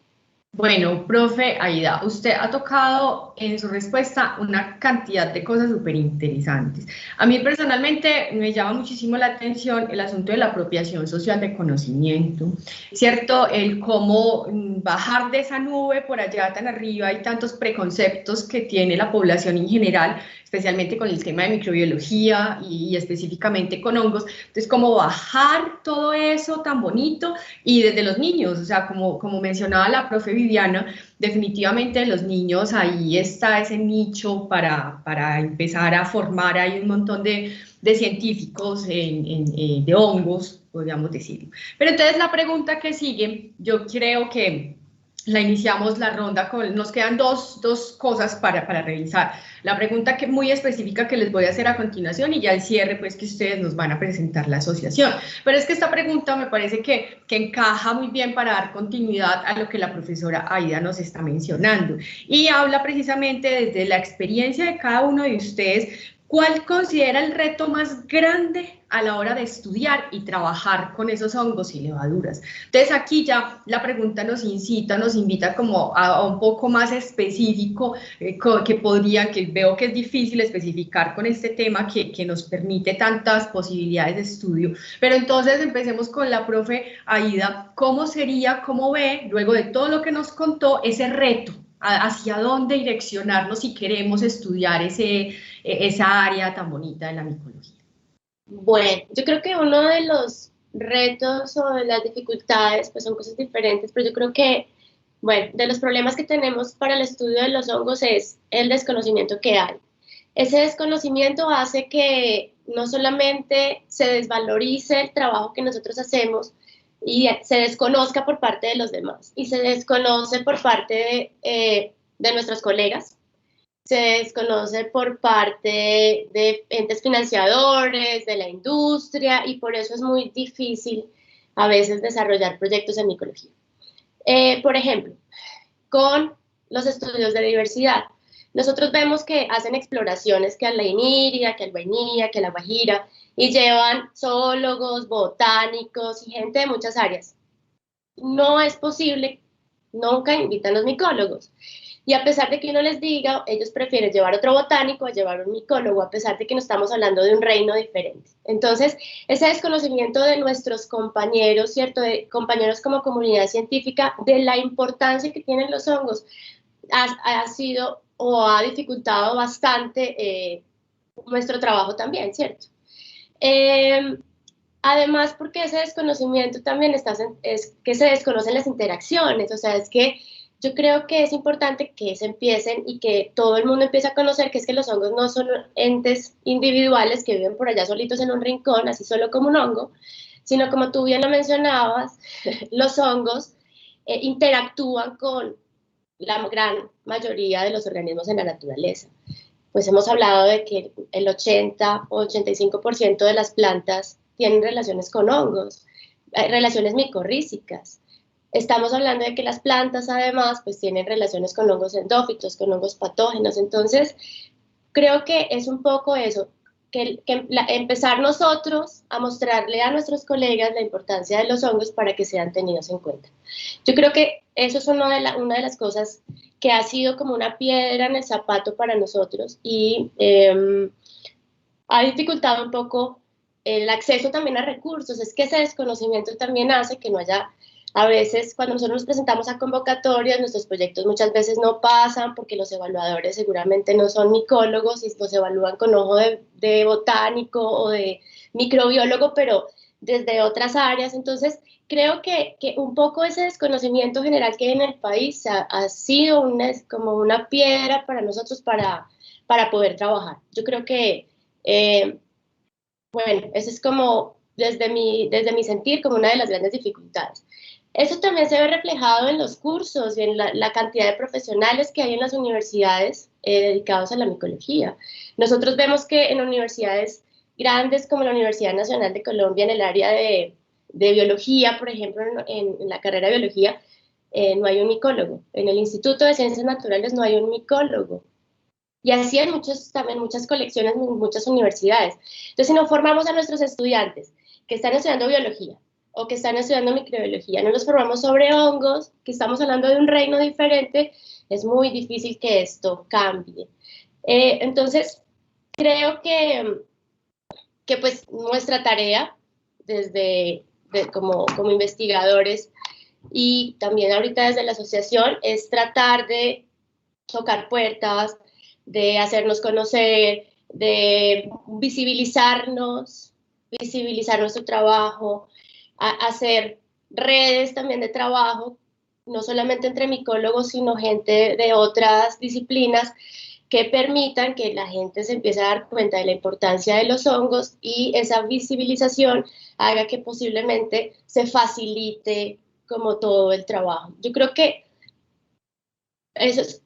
Bueno, profe Aida, usted ha tocado en su respuesta una cantidad de cosas súper interesantes. A mí personalmente me llama muchísimo la atención el asunto de la apropiación social de conocimiento, ¿cierto? El cómo bajar de esa nube por allá tan arriba, hay tantos preconceptos que tiene la población en general, especialmente con el tema de microbiología y específicamente con hongos. Entonces, cómo bajar todo eso tan bonito, y desde los niños, o sea, como mencionaba la profe Viviana, definitivamente los niños, ahí está ese nicho para empezar a formar. Hay un montón de científicos de hongos, podríamos decirlo. Pero entonces la pregunta que sigue, yo creo que la iniciamos la ronda nos quedan dos cosas para revisar. La pregunta muy específica que les voy a hacer a continuación, y ya el cierre, pues que ustedes nos van a presentar la asociación. Pero es que esta pregunta me parece que encaja muy bien para dar continuidad a lo que la profesora Aida nos está mencionando. Y habla precisamente desde la experiencia de cada uno de ustedes. ¿Cuál considera el reto más grande a la hora de estudiar y trabajar con esos hongos y levaduras? Entonces aquí ya la pregunta nos invita como a un poco más específico, que veo que es difícil especificar con este tema que nos permite tantas posibilidades de estudio. Pero entonces empecemos con la profe Aida. ¿Cómo ve, luego de todo lo que nos contó, ese reto? ¿Hacia dónde direccionarnos si queremos estudiar esa área tan bonita de la micología? Bueno, yo creo que uno de los retos o de las dificultades, pues son cosas diferentes, pero yo creo que, bueno, de los problemas que tenemos para el estudio de los hongos es el desconocimiento que hay. Ese desconocimiento hace que no solamente se desvalorice el trabajo que nosotros hacemos, y se desconozca por parte de los demás, y se desconoce por parte de nuestros colegas, se desconoce por parte de entes financiadores, de la industria, y por eso es muy difícil a veces desarrollar proyectos en micología. Por ejemplo, con los estudios de diversidad, nosotros vemos que hacen exploraciones, que a la Iniria, que al Guainía, que a la Guajira, y llevan zoólogos, botánicos y gente de muchas áreas. No es posible, nunca invitan los micólogos. Y a pesar de que uno les diga, ellos prefieren llevar otro botánico a llevar un micólogo, a pesar de que no estamos hablando de un reino diferente. Entonces, ese desconocimiento de nuestros compañeros, ¿cierto? De compañeros como comunidad científica, de la importancia que tienen los hongos, ha sido o ha dificultado bastante nuestro trabajo también, ¿cierto? Además, porque ese desconocimiento también es que se desconocen las interacciones, o sea, es que yo creo que es importante que se empiecen y que todo el mundo empiece a conocer que es que los hongos no son entes individuales que viven por allá solitos en un rincón, así solo como un hongo, sino como tú bien lo mencionabas, los hongos interactúan con la gran mayoría de los organismos en la naturaleza. pues hemos hablado de que el 80 o 85% de las plantas tienen relaciones con hongos, relaciones micorrízicas. Estamos hablando de que las plantas además pues tienen relaciones con hongos endófitos, con hongos patógenos. Entonces creo que es un poco eso, empezar nosotros a mostrarle a nuestros colegas la importancia de los hongos para que sean tenidos en cuenta. Yo creo que eso es una de las cosas que ha sido como una piedra en el zapato para nosotros y ha dificultado un poco el acceso también a recursos. Es que ese desconocimiento también hace que no haya, a veces cuando nosotros nos presentamos a convocatorias, nuestros proyectos muchas veces no pasan porque los evaluadores seguramente no son micólogos y los evalúan con ojo de botánico o de microbiólogo, pero desde otras áreas. Entonces, creo que un poco ese desconocimiento general que hay en el país ha sido como una piedra para nosotros para poder trabajar. Yo creo que, bueno, eso es como desde mi sentir como una de las grandes dificultades. Eso también se ve reflejado en los cursos y en la cantidad de profesionales que hay en las universidades dedicados a la micología. Nosotros vemos que en universidades grandes como la Universidad Nacional de Colombia, en el área de biología, por ejemplo, en la carrera de biología, no hay un micólogo. En el Instituto de Ciencias Naturales no hay un micólogo. Y así hay también muchas colecciones en muchas universidades. Entonces, si no formamos a nuestros estudiantes que están estudiando biología o que están estudiando microbiología, no los formamos sobre hongos, que estamos hablando de un reino diferente, es muy difícil que esto cambie. Entonces, creo que pues nuestra tarea como investigadores y también ahorita desde la asociación es tratar de tocar puertas, de hacernos conocer, de visibilizar nuestro trabajo, hacer redes también de trabajo, no solamente entre micólogos, sino gente de otras disciplinas que permitan que la gente se empiece a dar cuenta de la importancia de los hongos y esa visibilización haga que posiblemente se facilite como todo el trabajo. Yo creo que eso es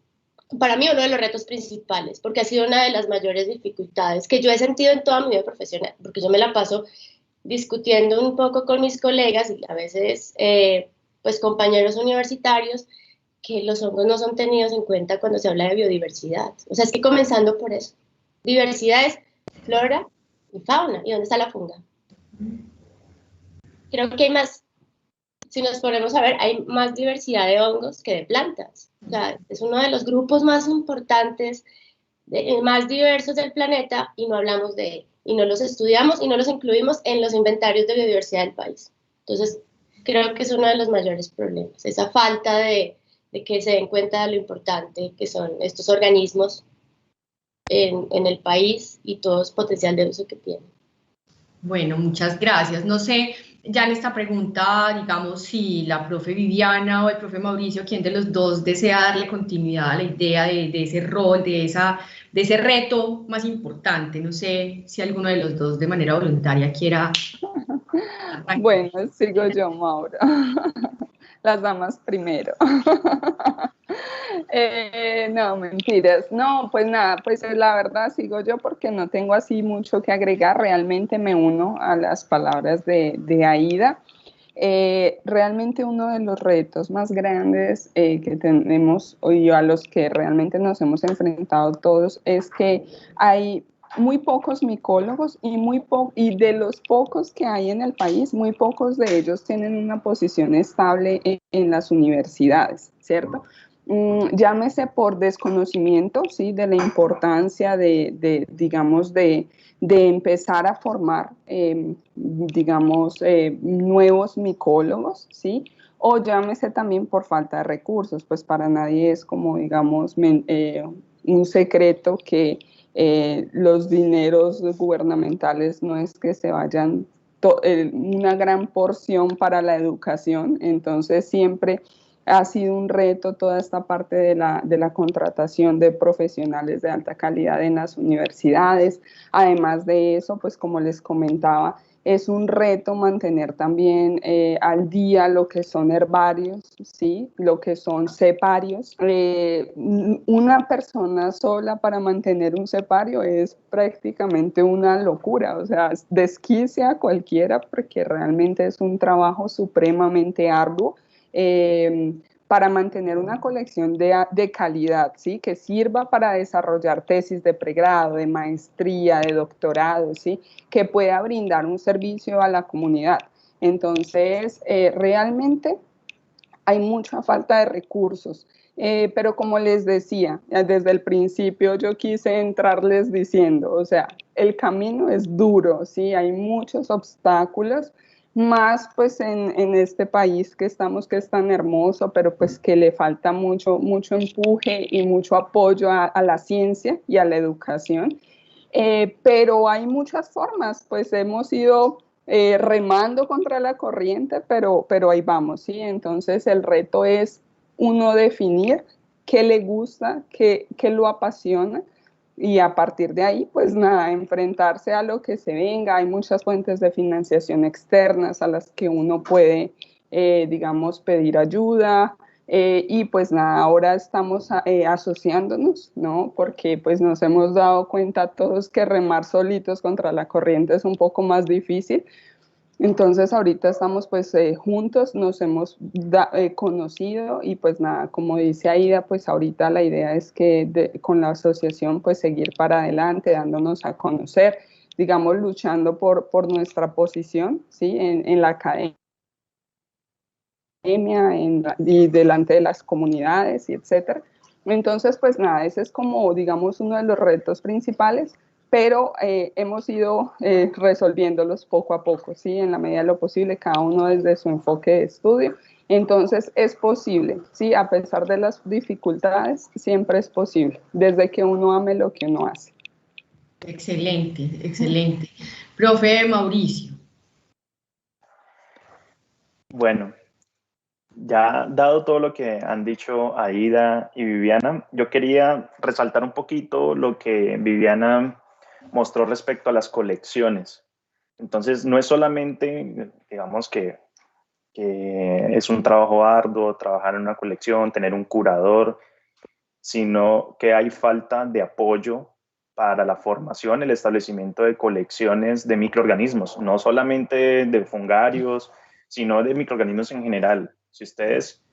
para mí uno de los retos principales, porque ha sido una de las mayores dificultades que yo he sentido en toda mi vida profesional, porque yo me la paso discutiendo un poco con mis colegas y a veces pues compañeros universitarios que los hongos no son tenidos en cuenta cuando se habla de biodiversidad. O sea, es que comenzando por eso. Diversidad es flora y fauna. ¿Y dónde está la funga? Creo que hay más, si nos ponemos a ver, hay más diversidad de hongos que de plantas. O sea, es uno de los grupos más importantes, más diversos del planeta y no hablamos de él. Y no los estudiamos y no los incluimos en los inventarios de biodiversidad del país. Entonces, creo que es uno de los mayores problemas, esa falta de que se den cuenta de lo importante que son estos organismos en el país y todo el potencial de uso que tienen. Bueno, muchas gracias. No sé, ya en esta pregunta, digamos, si la profe Viviana o el profe Mauricio, ¿quién de los dos desea darle continuidad a la idea de ese rol, de ese reto más importante? No sé si alguno de los dos de manera voluntaria quiera... Bueno, sigo yo, Maura. Las damas primero. No, mentiras. No, pues nada, pues la verdad sigo yo porque no tengo así mucho que agregar. Realmente me uno a las palabras de Aida. Realmente uno de los retos más grandes que tenemos y a los que realmente nos hemos enfrentado todos es que hay muy pocos micólogos y de los pocos que hay en el país, muy pocos de ellos tienen una posición estable en las universidades, ¿cierto? Llámese por desconocimiento, ¿sí? De la importancia digamos, de empezar a formar, digamos, nuevos micólogos, ¿sí? O llámese también por falta de recursos, pues para nadie es como, digamos, un secreto que los dineros gubernamentales no es que se vayan una gran porción para la educación, entonces siempre ha sido un reto toda esta parte de la contratación de profesionales de alta calidad en las universidades. Además de eso, pues como les comentaba, es un reto mantener también al día lo que son herbarios, ¿sí? Lo que son ceparios. Una persona sola para mantener un cepario es prácticamente una locura, o sea, desquicia a cualquiera porque realmente es un trabajo supremamente arduo. Para mantener una colección de calidad, ¿sí? Que sirva para desarrollar tesis de pregrado, de maestría, de doctorado, ¿sí? Que pueda brindar un servicio a la comunidad. Entonces, realmente hay mucha falta de recursos. Pero como les decía, desde el principio yo quise entrarles diciendo, o sea, el camino es duro, ¿sí? Hay muchos obstáculos, más pues en este país que estamos, que es tan hermoso, pero pues que le falta mucho empuje y mucho apoyo a la ciencia y a la educación. Pero hay muchas formas, pues hemos ido remando contra la corriente, pero ahí vamos, ¿sí? Entonces el reto es uno definir qué le gusta, qué lo apasiona, y a partir de ahí, pues nada, enfrentarse a lo que se venga. Hay muchas fuentes de financiación externas a las que uno puede, digamos, pedir ayuda. Y pues nada, ahora estamos asociándonos, ¿no? Porque pues nos hemos dado cuenta todos que remar solitos contra la corriente es un poco más difícil. Entonces ahorita estamos pues juntos, nos hemos conocido, y pues nada, como dice Aida, pues ahorita la idea es que con la asociación pues seguir para adelante, dándonos a conocer, digamos, luchando por nuestra posición, ¿sí? En la academia, y delante de las comunidades, y etcétera. Entonces, pues nada, ese es como, digamos, uno de los retos principales, pero hemos ido resolviéndolos poco a poco, ¿sí? En la medida de lo posible, cada uno desde su enfoque de estudio. Entonces, es posible, ¿sí? A pesar de las dificultades, siempre es posible, desde que uno ame lo que uno hace. Excelente, excelente. Profe Mauricio. Bueno, ya dado todo lo que han dicho Aida y Viviana, yo quería resaltar un poquito lo que Viviana mostró respecto a las colecciones. Entonces, no es solamente, digamos, que es un trabajo arduo trabajar en una colección, tener un curador, sino que hay falta de apoyo para la formación, el establecimiento de colecciones de microorganismos, no solamente de fungarios, sino de microorganismos en general. Si ustedes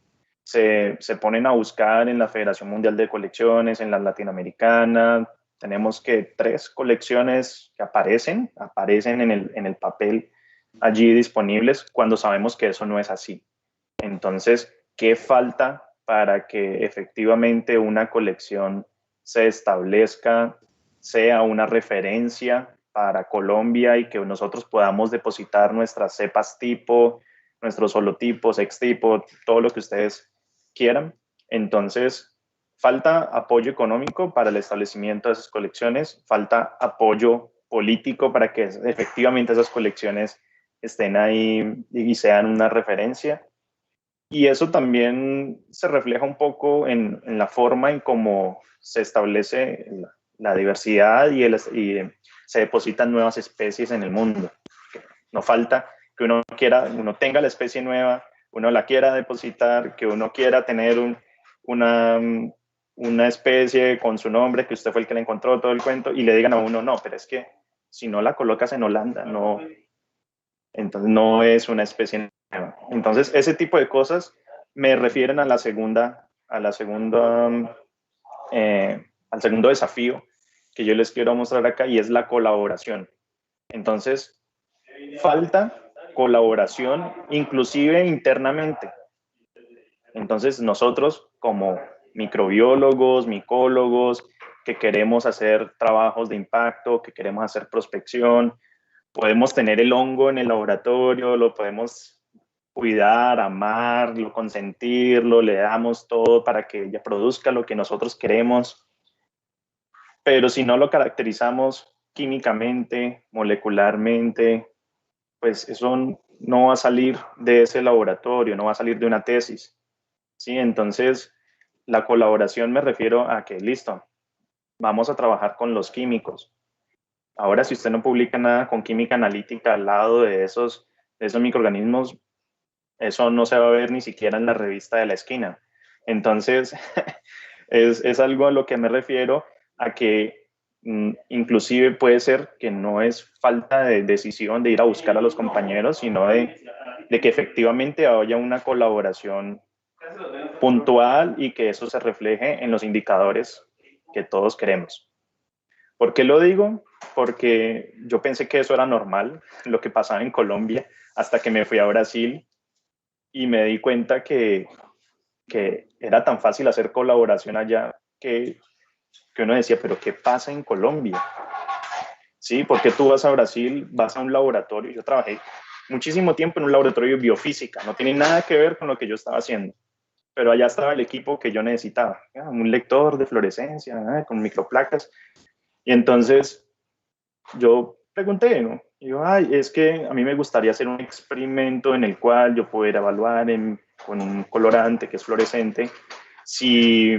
se ponen a buscar en la Federación Mundial de Colecciones, en la Latinoamericana, tenemos que 3 colecciones que aparecen en el papel allí disponibles, cuando sabemos que eso no es así. Entonces, ¿qué falta para que efectivamente una colección se establezca, sea una referencia para Colombia y que nosotros podamos depositar nuestras cepas tipo, nuestros holotipos, ex tipo, todo lo que ustedes quieran? Entonces, falta apoyo económico para el establecimiento de esas colecciones, falta apoyo político para que efectivamente esas colecciones estén ahí y sean una referencia. Y eso también se refleja un poco en la forma en cómo se establece la diversidad y se depositan nuevas especies en el mundo. No falta que uno tenga la especie nueva, uno la quiera depositar, que uno quiera tener una especie con su nombre, que usted fue el que la encontró, todo el cuento, y le digan a uno, no, pero es que si no la colocas en Holanda, no, entonces no es una especie nueva. Entonces, ese tipo de cosas me refieren al segundo desafío que yo les quiero mostrar acá, y es la colaboración. Entonces, falta colaboración inclusive internamente. Entonces, nosotros como microbiólogos, micólogos, que queremos hacer trabajos de impacto, que queremos hacer prospección, podemos tener el hongo en el laboratorio, lo podemos cuidar, amarlo, consentirlo, le damos todo para que ella produzca lo que nosotros queremos. Pero si no lo caracterizamos químicamente, molecularmente, pues eso no va a salir de ese laboratorio, no va a salir de una tesis. Sí, entonces la colaboración me refiero a que, listo, vamos a trabajar con los químicos. Ahora, si usted no publica nada con química analítica al lado de esos microorganismos, eso no se va a ver ni siquiera en la revista de la esquina. Entonces, es algo a lo que me refiero, a que inclusive puede ser que no es falta de decisión de ir a buscar a los compañeros, sino de que efectivamente haya una colaboración puntual y que eso se refleje en los indicadores que todos queremos. ¿Por qué lo digo? Porque yo pensé que eso era normal, lo que pasaba en Colombia, hasta que me fui a Brasil y me di cuenta que era tan fácil hacer colaboración allá que uno decía, pero ¿qué pasa en Colombia? Sí, porque tú vas a Brasil, vas a un laboratorio, yo trabajé muchísimo tiempo en un laboratorio de biofísica, no tiene nada que ver con lo que yo estaba haciendo, pero allá estaba el equipo que yo necesitaba, un lector de fluorescencia, con microplacas, y entonces yo pregunté, ¿no? Y yo, es que a mí me gustaría hacer un experimento en el cual yo pudiera evaluar con un colorante que es fluorescente si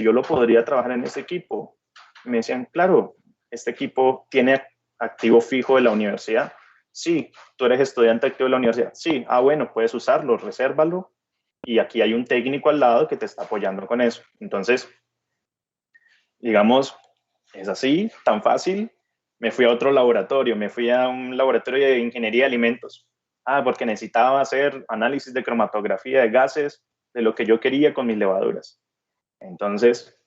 yo lo podría trabajar en este equipo. Me decían, claro, este equipo tiene activo fijo de la universidad. Sí, tú eres estudiante activo de la universidad. Sí, bueno, puedes usarlo, resérvalo. Y aquí hay un técnico al lado que te está apoyando con eso. Entonces, digamos, es así, tan fácil. Me fui a otro laboratorio, me fui a un laboratorio de ingeniería de alimentos. Porque necesitaba hacer análisis de cromatografía de gases, de lo que yo quería con mis levaduras. Entonces,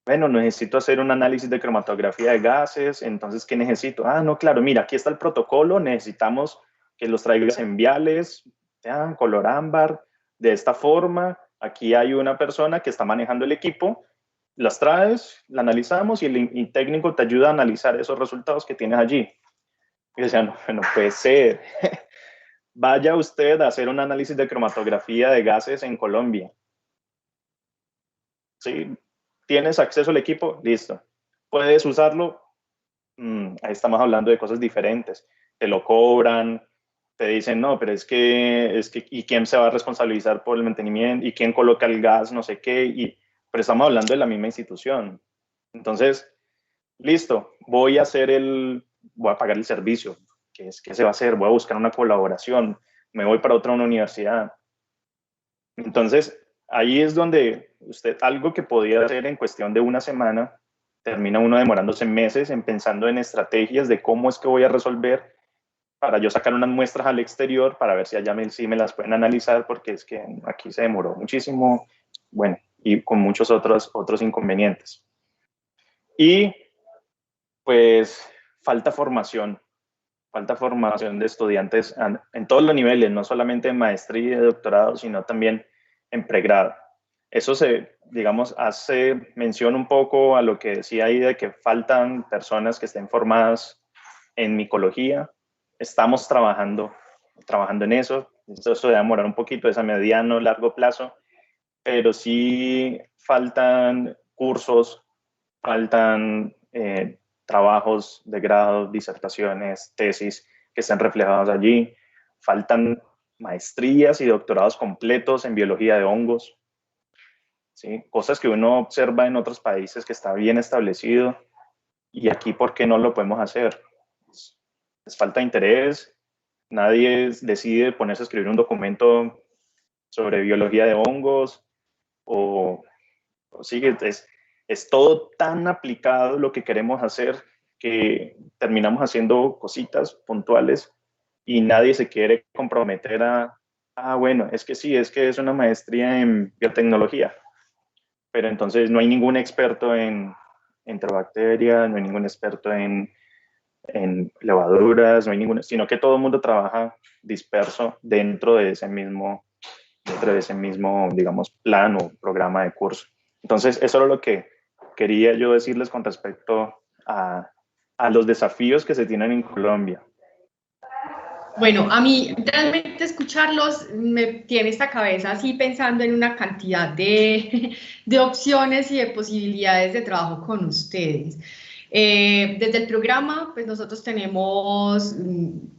bueno, necesito hacer un análisis de cromatografía de gases, entonces, ¿qué necesito? No, claro, mira, aquí está el protocolo, necesitamos que los traigas en viales, color ámbar, de esta forma, aquí hay una persona que está manejando el equipo, las traes, la analizamos y el técnico te ayuda a analizar esos resultados que tienes allí. Y decía, no puede ser. Vaya usted a hacer un análisis de cromatografía de gases en Colombia. ¿Sí? ¿Tienes acceso al equipo? Listo. ¿Puedes usarlo? Ahí estamos hablando de cosas diferentes. Te lo cobran, te dicen, no, pero es que, ¿y quién se va a responsabilizar por el mantenimiento? ¿Y quién coloca el gas? No sé qué. Pero estamos hablando de la misma institución. Entonces, listo, voy a pagar el servicio. ¿Qué se va a hacer? Voy a buscar una colaboración. Me voy para otra universidad. Entonces, ahí es donde algo que podía hacer en cuestión de una semana, termina uno demorándose meses en pensando en estrategias de cómo es que voy a resolver para yo sacar unas muestras al exterior para ver si allá sí me las pueden analizar, porque es que aquí se demoró muchísimo, bueno, y con muchos otros inconvenientes. Y pues falta formación de estudiantes en todos los niveles, no solamente en maestría y doctorado, sino también en pregrado. Eso hace mención un poco a lo que decía ahí de que faltan personas que estén formadas en micología. Estamos trabajando en eso. Eso debe demorar un poquito, es a mediano, largo plazo, pero sí faltan cursos, faltan trabajos de grado, disertaciones, tesis que estén reflejados allí. Faltan maestrías y doctorados completos en biología de hongos. ¿Sí? Cosas que uno observa en otros países que está bien establecido, y aquí, ¿por qué no lo podemos hacer? Les falta interés, nadie decide ponerse a escribir un documento sobre biología de hongos, es todo tan aplicado lo que queremos hacer que terminamos haciendo cositas puntuales y nadie se quiere comprometer bueno, es que sí, es que es una maestría en biotecnología, pero entonces no hay ningún experto en enterobacterias, no hay ningún experto en levaduras, no hay ninguno, sino que todo el mundo trabaja disperso dentro de ese mismo, digamos, plan o programa de curso. Entonces, eso era lo que quería yo decirles con respecto a los desafíos que se tienen en Colombia. Bueno, a mí realmente escucharlos me tiene esta cabeza así pensando en una cantidad de opciones y de posibilidades de trabajo con ustedes. Desde el programa, pues nosotros tenemos,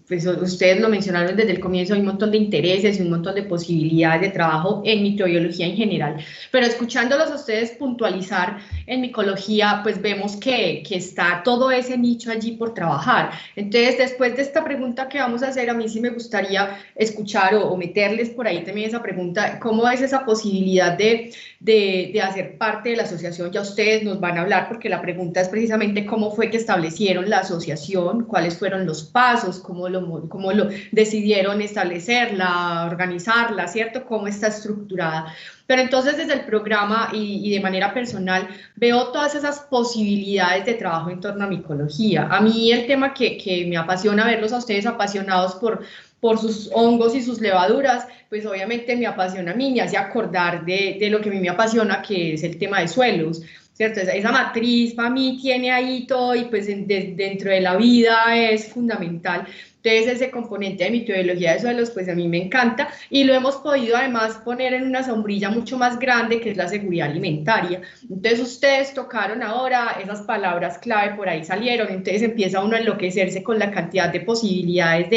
pues ustedes lo mencionaron desde el comienzo, hay un montón de intereses y un montón de posibilidades de trabajo en microbiología en general, pero escuchándolos a ustedes puntualizar en micología, pues vemos que está todo ese nicho allí por trabajar. Entonces, después de esta pregunta que vamos a hacer, a mí sí me gustaría escuchar o meterles por ahí también esa pregunta, ¿cómo es esa posibilidad de hacer parte de la asociación? Ya ustedes nos van a hablar, porque la pregunta es precisamente cómo fue que establecieron la asociación, cuáles fueron los pasos, cómo lo decidieron establecerla, organizarla, ¿cierto? Cómo está estructurada. Pero entonces desde el programa y de manera personal veo todas esas posibilidades de trabajo en torno a micología. A mí el tema que me apasiona, verlos a ustedes apasionados por sus hongos y sus levaduras, pues obviamente me apasiona a mí, me hace acordar de lo que a mí me apasiona, que es el tema de suelos, ¿cierto? Esa matriz para mí tiene ahí todo y pues dentro de la vida es fundamental. Entonces ese componente de microbiología de suelos pues a mí me encanta y lo hemos podido además poner en una sombrilla mucho más grande que es la seguridad alimentaria. Entonces ustedes tocaron ahora esas palabras clave, por ahí salieron, entonces empieza uno a enloquecerse con la cantidad de posibilidades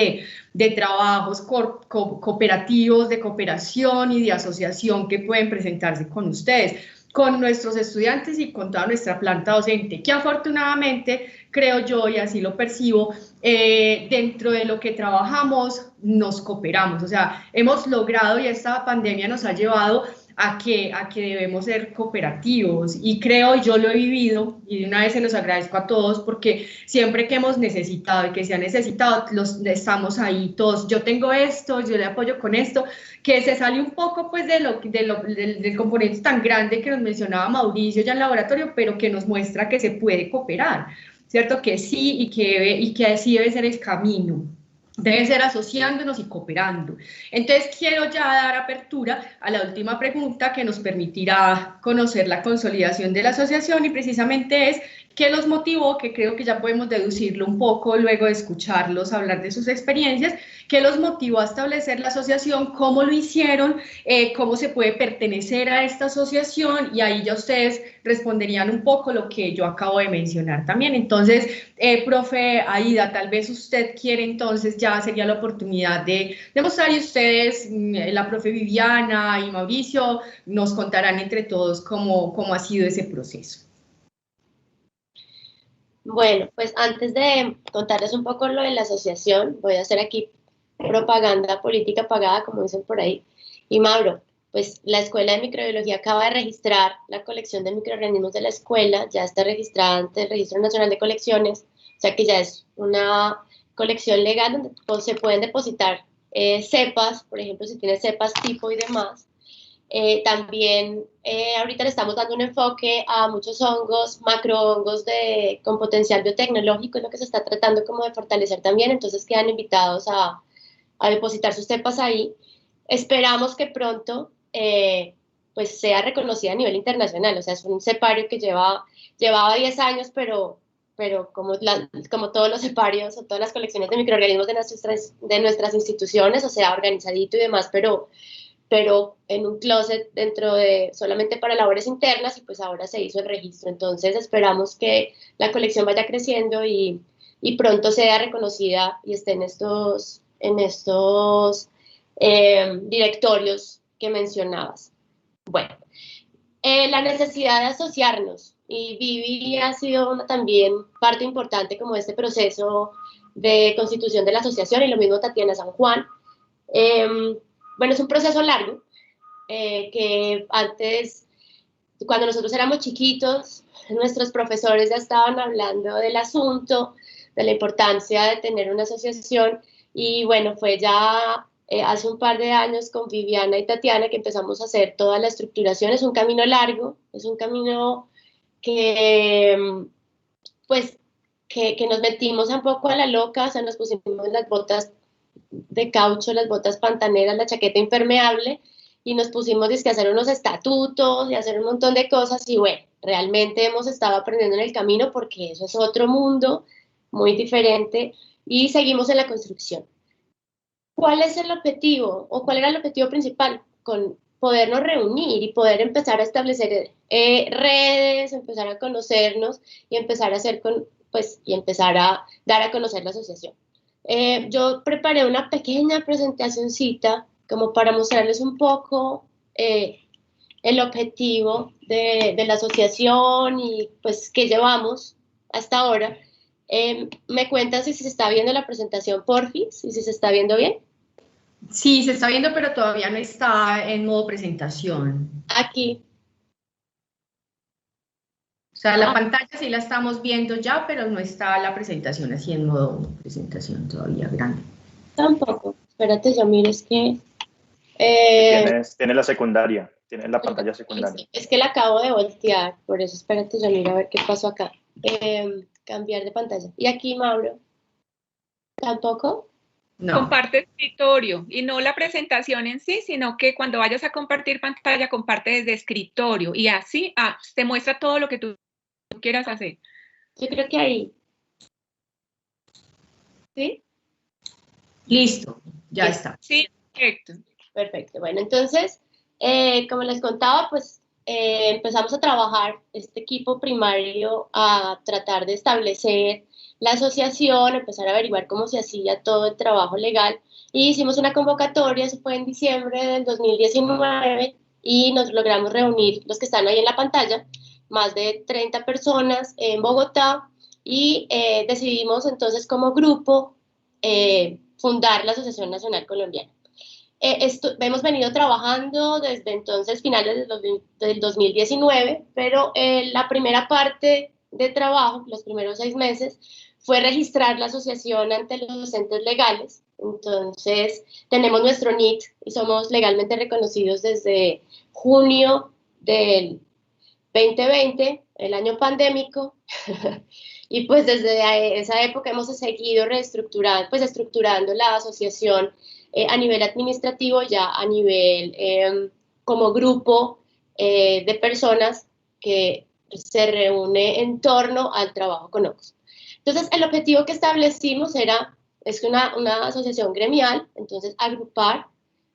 de trabajos cooperativos, de cooperación y de asociación que pueden presentarse con ustedes, con nuestros estudiantes y con toda nuestra planta docente, que afortunadamente, creo yo, y así lo percibo, dentro de lo que trabajamos, nos cooperamos. O sea, hemos logrado, y esta pandemia nos ha llevado a que debemos ser cooperativos, y creo, yo lo he vivido, y de una vez se los agradezco a todos, porque siempre que hemos necesitado y que se ha necesitado, estamos ahí todos, yo tengo esto, yo le apoyo con esto, que se sale un poco pues del componente tan grande que nos mencionaba Mauricio ya en laboratorio, pero que nos muestra que se puede cooperar, ¿cierto? Que sí, y que así debe ser el camino. Debe ser asociándonos y cooperando. Entonces quiero ya dar apertura a la última pregunta que nos permitirá conocer la consolidación de la asociación, y precisamente es ¿qué los motivó? Que creo que ya podemos deducirlo un poco luego de escucharlos hablar de sus experiencias. ¿Qué los motivó a establecer la asociación? ¿Cómo lo hicieron? ¿Cómo se puede pertenecer a esta asociación? Y ahí ya ustedes responderían un poco lo que yo acabo de mencionar también. Entonces, profe Aida, tal vez usted quiere, entonces ya sería la oportunidad de mostrar, y ustedes, la profe Viviana y Mauricio, nos contarán entre todos cómo ha sido ese proceso. Bueno, pues antes de contarles un poco lo de la asociación, voy a hacer aquí propaganda política pagada, como dicen por ahí. Y Mauro, pues la Escuela de Microbiología acaba de registrar la colección de microorganismos de la escuela, ya está registrada ante el Registro Nacional de Colecciones, o sea que ya es una colección legal donde se pueden depositar cepas, por ejemplo, si tiene cepas tipo y demás. También ahorita le estamos dando un enfoque a muchos hongos, macrohongos con potencial biotecnológico, es lo que se está tratando como de fortalecer también, entonces quedan invitados a depositar sus cepas ahí. Esperamos que pronto pues sea reconocida a nivel internacional, o sea, es un cepario que llevaba 10 años, pero como todos los ceparios o todas las colecciones de microorganismos de nuestras instituciones, o sea, organizadito y demás, pero en un closet solamente para labores internas, y pues ahora se hizo el registro. Entonces esperamos que la colección vaya creciendo y pronto sea reconocida y esté en estos directorios que mencionabas. Bueno, la necesidad de asociarnos, y Vivi ha sido también parte importante como de este proceso de constitución de la asociación, y lo mismo Tatiana San Juan. Bueno, es un proceso largo, que antes, cuando nosotros éramos chiquitos, nuestros profesores ya estaban hablando del asunto, de la importancia de tener una asociación, y bueno, fue ya hace un par de años con Viviana y Tatiana que empezamos a hacer toda la estructuración. Es un camino largo, es un camino que, pues, que nos metimos un poco a la loca, o sea, nos pusimos las botas de caucho, las botas pantaneras, la chaqueta impermeable, y nos pusimos a hacer unos estatutos y hacer un montón de cosas, y bueno, realmente hemos estado aprendiendo en el camino, porque eso es otro mundo muy diferente, y seguimos en la construcción. ¿Cuál es el objetivo, o cuál era el objetivo principal con podernos reunir y poder empezar a establecer redes, empezar a conocernos y empezar a y empezar a dar a conocer la asociación. Yo preparé una pequeña presentacioncita como para mostrarles un poco el objetivo de la asociación y pues qué llevamos hasta ahora. ¿Me cuentan si se está viendo la presentación, porfis? ¿Y si se está viendo bien? Sí, se está viendo, pero todavía no está en modo presentación. Aquí. O sea, la pantalla sí la estamos viendo ya, pero no está la presentación así en modo presentación todavía grande. Tampoco. Espérate, yo miro, es que... Tienes la secundaria, tienes la pantalla secundaria. Es que la acabo de voltear, por eso espérate, yo miro a ver qué pasó acá. Cambiar de pantalla. Y aquí, Mauro. ¿Tampoco? No. Comparte escritorio y no la presentación en sí, sino que cuando vayas a compartir pantalla, comparte desde escritorio y así te muestra todo lo que tú quieras hacer. Yo creo que ahí. ¿Sí? Listo, ya está. Sí, perfecto. Perfecto. Bueno, entonces, como les contaba, pues empezamos a trabajar este equipo primario a tratar de establecer la asociación, empezar a averiguar cómo se hacía todo el trabajo legal y hicimos una convocatoria, eso fue en diciembre del 2019 y nos logramos reunir los que están ahí en la pantalla, más de 30 personas en Bogotá y decidimos entonces como grupo fundar la Asociación Nacional Colombiana. Hemos venido trabajando desde entonces, finales del 2019, pero la primera parte de trabajo, los primeros 6 meses, fue registrar la asociación ante los entes legales. Entonces, tenemos nuestro NIT y somos legalmente reconocidos desde junio del 2020, el año pandémico, y pues desde esa época hemos seguido estructurando la asociación a nivel administrativo, ya a nivel como grupo de personas que se reúne en torno al trabajo con ojos. Entonces, el objetivo que establecimos es una asociación gremial, entonces agrupar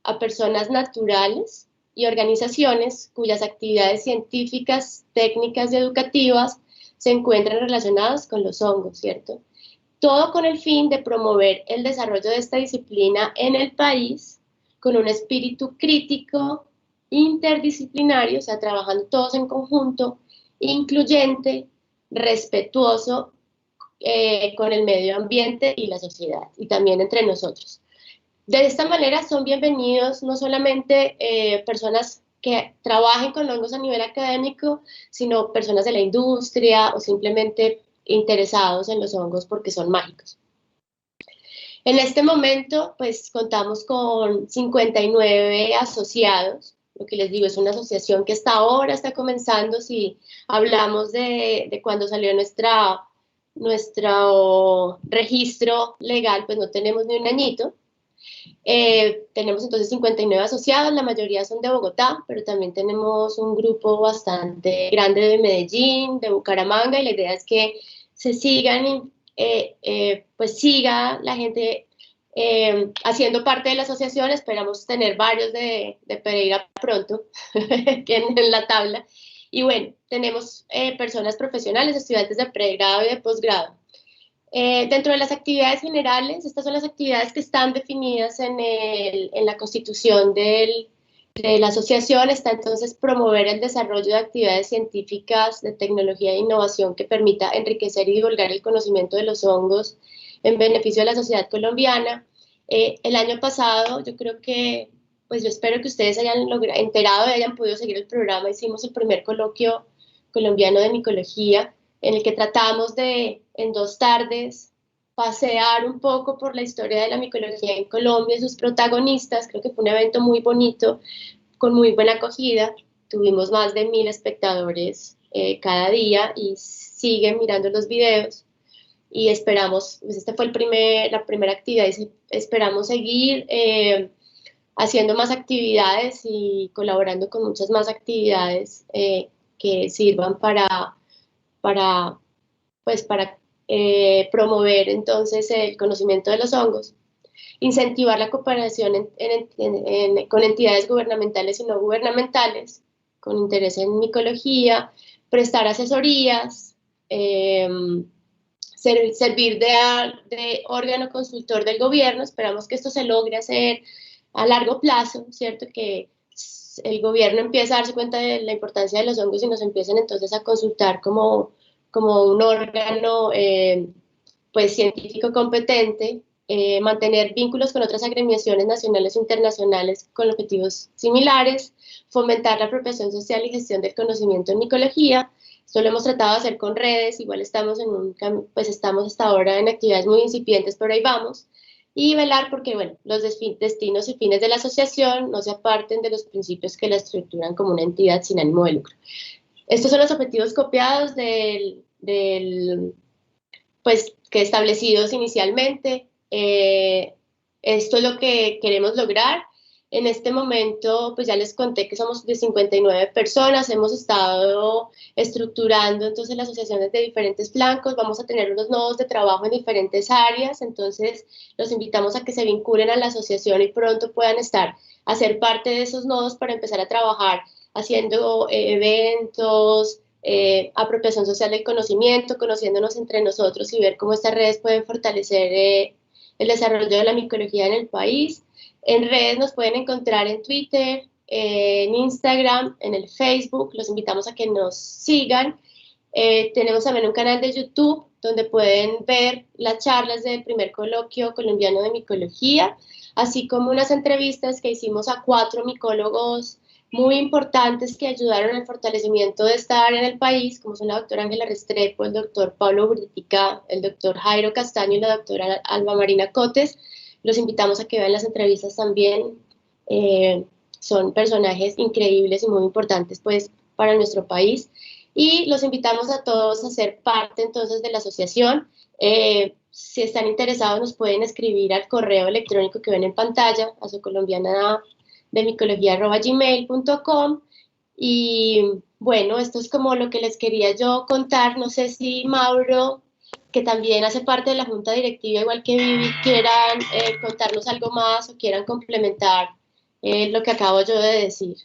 a personas naturales y organizaciones cuyas actividades científicas, técnicas y educativas se encuentran relacionadas con los hongos, ¿cierto? Todo con el fin de promover el desarrollo de esta disciplina en el país con un espíritu crítico, interdisciplinario, o sea, trabajando todos en conjunto, incluyente, respetuoso con el medio ambiente y la sociedad, y también entre nosotros. De esta manera son bienvenidos no solamente personas que trabajen con hongos a nivel académico, sino personas de la industria o simplemente interesados en los hongos porque son mágicos. En este momento, pues contamos con 59 asociados. Lo que les digo, es una asociación que hasta ahora está comenzando. Si hablamos de cuando salió nuestro registro legal, pues no tenemos ni un añito. Tenemos entonces 59 asociados, la mayoría son de Bogotá, pero también tenemos un grupo bastante grande de Medellín, de Bucaramanga, y la idea es que se sigan, pues siga la gente haciendo parte de la asociación. Esperamos tener varios de Pereira pronto en la tabla. Y bueno, tenemos personas profesionales, estudiantes de pregrado y de posgrado. Dentro de las actividades generales, estas son las actividades que están definidas en la constitución de la asociación. Está entonces promover el desarrollo de actividades científicas, de tecnología e innovación que permita enriquecer y divulgar el conocimiento de los hongos en beneficio de la sociedad colombiana. El año pasado, yo creo que, pues yo espero que ustedes hayan enterado y hayan podido seguir el programa. Hicimos el primer coloquio colombiano de micología, en el que tratamos de, en 2 tardes, pasear un poco por la historia de la micología en Colombia y sus protagonistas. Creo que fue un evento muy bonito, con muy buena acogida. Tuvimos más de 1000 espectadores cada día y siguen mirando los videos. Y esperamos, pues esta fue la primera actividad y esperamos seguir haciendo más actividades y colaborando con muchas más actividades que sirvan para promover entonces el conocimiento de los hongos. incentivar la cooperación con entidades gubernamentales y no gubernamentales, con interés en micología, prestar asesorías, servir de órgano consultor del gobierno. Esperamos que esto se logre hacer a largo plazo, ¿cierto? Que el gobierno empiece a darse cuenta de la importancia de los hongos y nos empiecen entonces a consultar como un órgano pues científico competente, mantener vínculos con otras agremiaciones nacionales e internacionales con objetivos similares, fomentar la apropiación social y gestión del conocimiento en micología. Esto lo hemos tratado de hacer con redes, igual estamos estamos hasta ahora en actividades muy incipientes, pero ahí vamos. Y velar porque, bueno, los destinos y fines de la asociación no se aparten de los principios que la estructuran como una entidad sin ánimo de lucro. Estos son los objetivos copiados pues, que establecidos inicialmente. Esto es lo que queremos lograr. En este momento, pues ya les conté que somos de 59 personas, hemos estado estructurando entonces las asociaciones de diferentes flancos, vamos a tener unos nodos de trabajo en diferentes áreas, entonces los invitamos a que se vinculen a la asociación y pronto puedan hacer parte de esos nodos para empezar a trabajar haciendo eventos, apropiación social del conocimiento, conociéndonos entre nosotros y ver cómo estas redes pueden fortalecer el desarrollo de la micología en el país. En redes nos pueden encontrar en Twitter, en Instagram, en el Facebook. Los invitamos a que nos sigan. Tenemos también un canal de YouTube donde pueden ver las charlas del primer coloquio colombiano de micología, así como unas entrevistas que hicimos a 4 micólogos muy importantes que ayudaron al fortalecimiento de esta área en el país, como son la doctora Ángela Restrepo, el doctor Pablo Burditica, el doctor Jairo Castaño y la doctora Alba Marina Cotes. Los invitamos a que vean las entrevistas también. Son personajes increíbles y muy importantes pues, para nuestro país. Y los invitamos a todos a ser parte entonces de la asociación. Si están interesados nos pueden escribir al correo electrónico que ven en pantalla, asocolombiana.gmail.com. Y bueno, esto es como lo que les quería yo contar. No sé si Mauro, que también hace parte de la junta directiva, igual que Vivi, quieran contarnos algo más o quieran complementar lo que acabo yo de decir.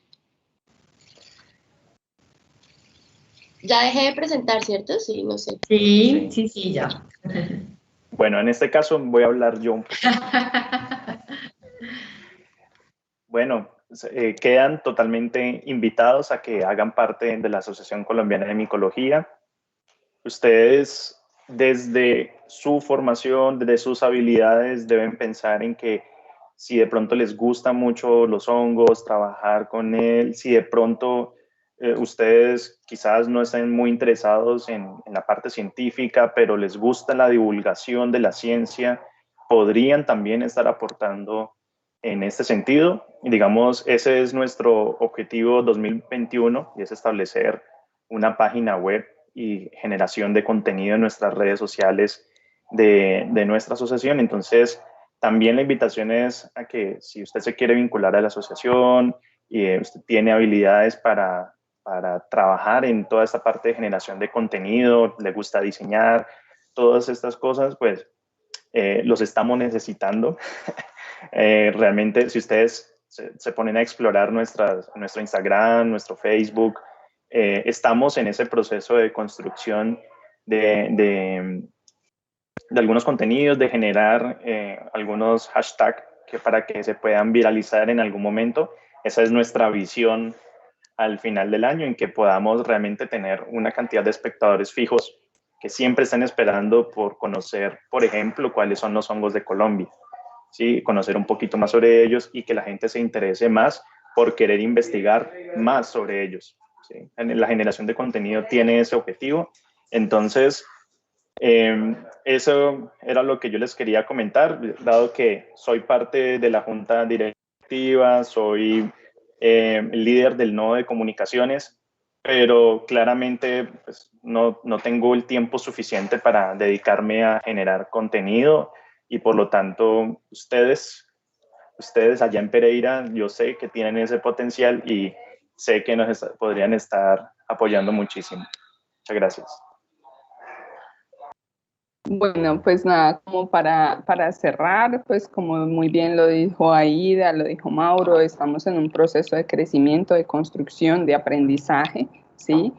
Ya dejé de presentar, ¿cierto? Sí, no sé. Sí, ya. Bueno, en este caso voy a hablar yo un poco. Bueno, quedan totalmente invitados a que hagan parte de la Asociación Colombiana de Micología. Ustedes, desde su formación, desde sus habilidades, deben pensar en que si de pronto les gustan mucho los hongos, trabajar con él, si de pronto ustedes quizás no estén muy interesados en la parte científica, pero les gusta la divulgación de la ciencia, podrían también estar aportando en este sentido. Y digamos, ese es nuestro objetivo 2021, y es establecer una página web y generación de contenido en nuestras redes sociales de nuestra asociación. Entonces, también la invitación es a que si usted se quiere vincular a la asociación y usted tiene habilidades para trabajar en toda esta parte de generación de contenido, le gusta diseñar, todas estas cosas, pues los estamos necesitando. Realmente, si ustedes se ponen a explorar nuestro Instagram, nuestro Facebook, estamos en ese proceso de construcción de algunos contenidos, de generar algunos hashtags para que se puedan viralizar en algún momento. Esa es nuestra visión al final del año, en que podamos realmente tener una cantidad de espectadores fijos que siempre están esperando por conocer, por ejemplo, cuáles son los hongos de Colombia, ¿sí? Conocer un poquito más sobre ellos y que la gente se interese más por querer investigar más sobre ellos, ¿sí? La generación de contenido tiene ese objetivo. Entonces, eso era lo que yo les quería comentar, dado que soy parte de la junta directiva, soy el líder del nodo de comunicaciones, pero claramente pues, no tengo el tiempo suficiente para dedicarme a generar contenido y por lo tanto ustedes allá en Pereira, yo sé que tienen ese potencial y sé que nos podrían estar apoyando muchísimo. Muchas gracias. Bueno, pues nada, como para cerrar, pues como muy bien lo dijo Aida, lo dijo Mauro, estamos en un proceso de crecimiento, de construcción, de aprendizaje, ¿sí?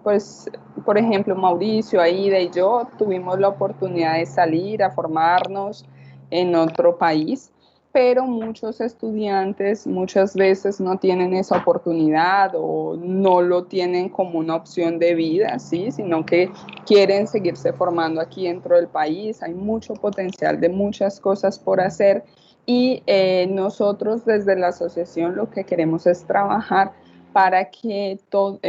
Pues, por ejemplo, Mauricio, Aida y yo tuvimos la oportunidad de salir a formarnos en otro país, pero muchos estudiantes muchas veces no tienen esa oportunidad o no lo tienen como una opción de vida, ¿sí? Sino que quieren seguirse formando aquí dentro del país. Hay mucho potencial de muchas cosas por hacer y nosotros desde la asociación lo que queremos es trabajar para que todos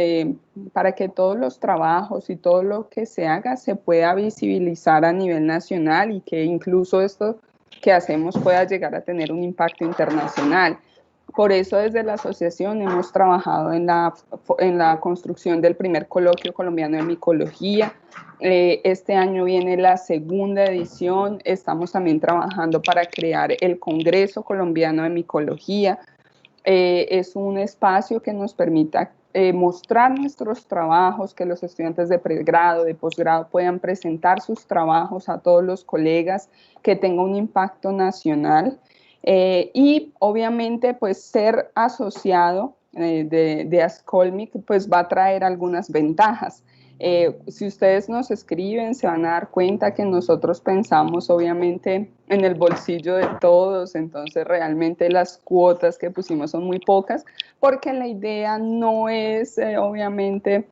los trabajos y todo lo que se haga se pueda visibilizar a nivel nacional y que incluso esto que hacemos pueda llegar a tener un impacto internacional. Por eso desde la asociación hemos trabajado en la construcción del primer coloquio colombiano de micología. Este año viene la segunda edición. Estamos también trabajando para crear el Congreso Colombiano de Micología. Es un espacio que nos permita mostrar nuestros trabajos, que los estudiantes de pregrado, de posgrado puedan presentar sus trabajos a todos los colegas, que tenga un impacto nacional y obviamente pues ser asociado de Ascolmic pues va a traer algunas ventajas. Si ustedes nos escriben, se van a dar cuenta que nosotros pensamos obviamente en el bolsillo de todos, entonces realmente las cuotas que pusimos son muy pocas, porque la idea no es obviamente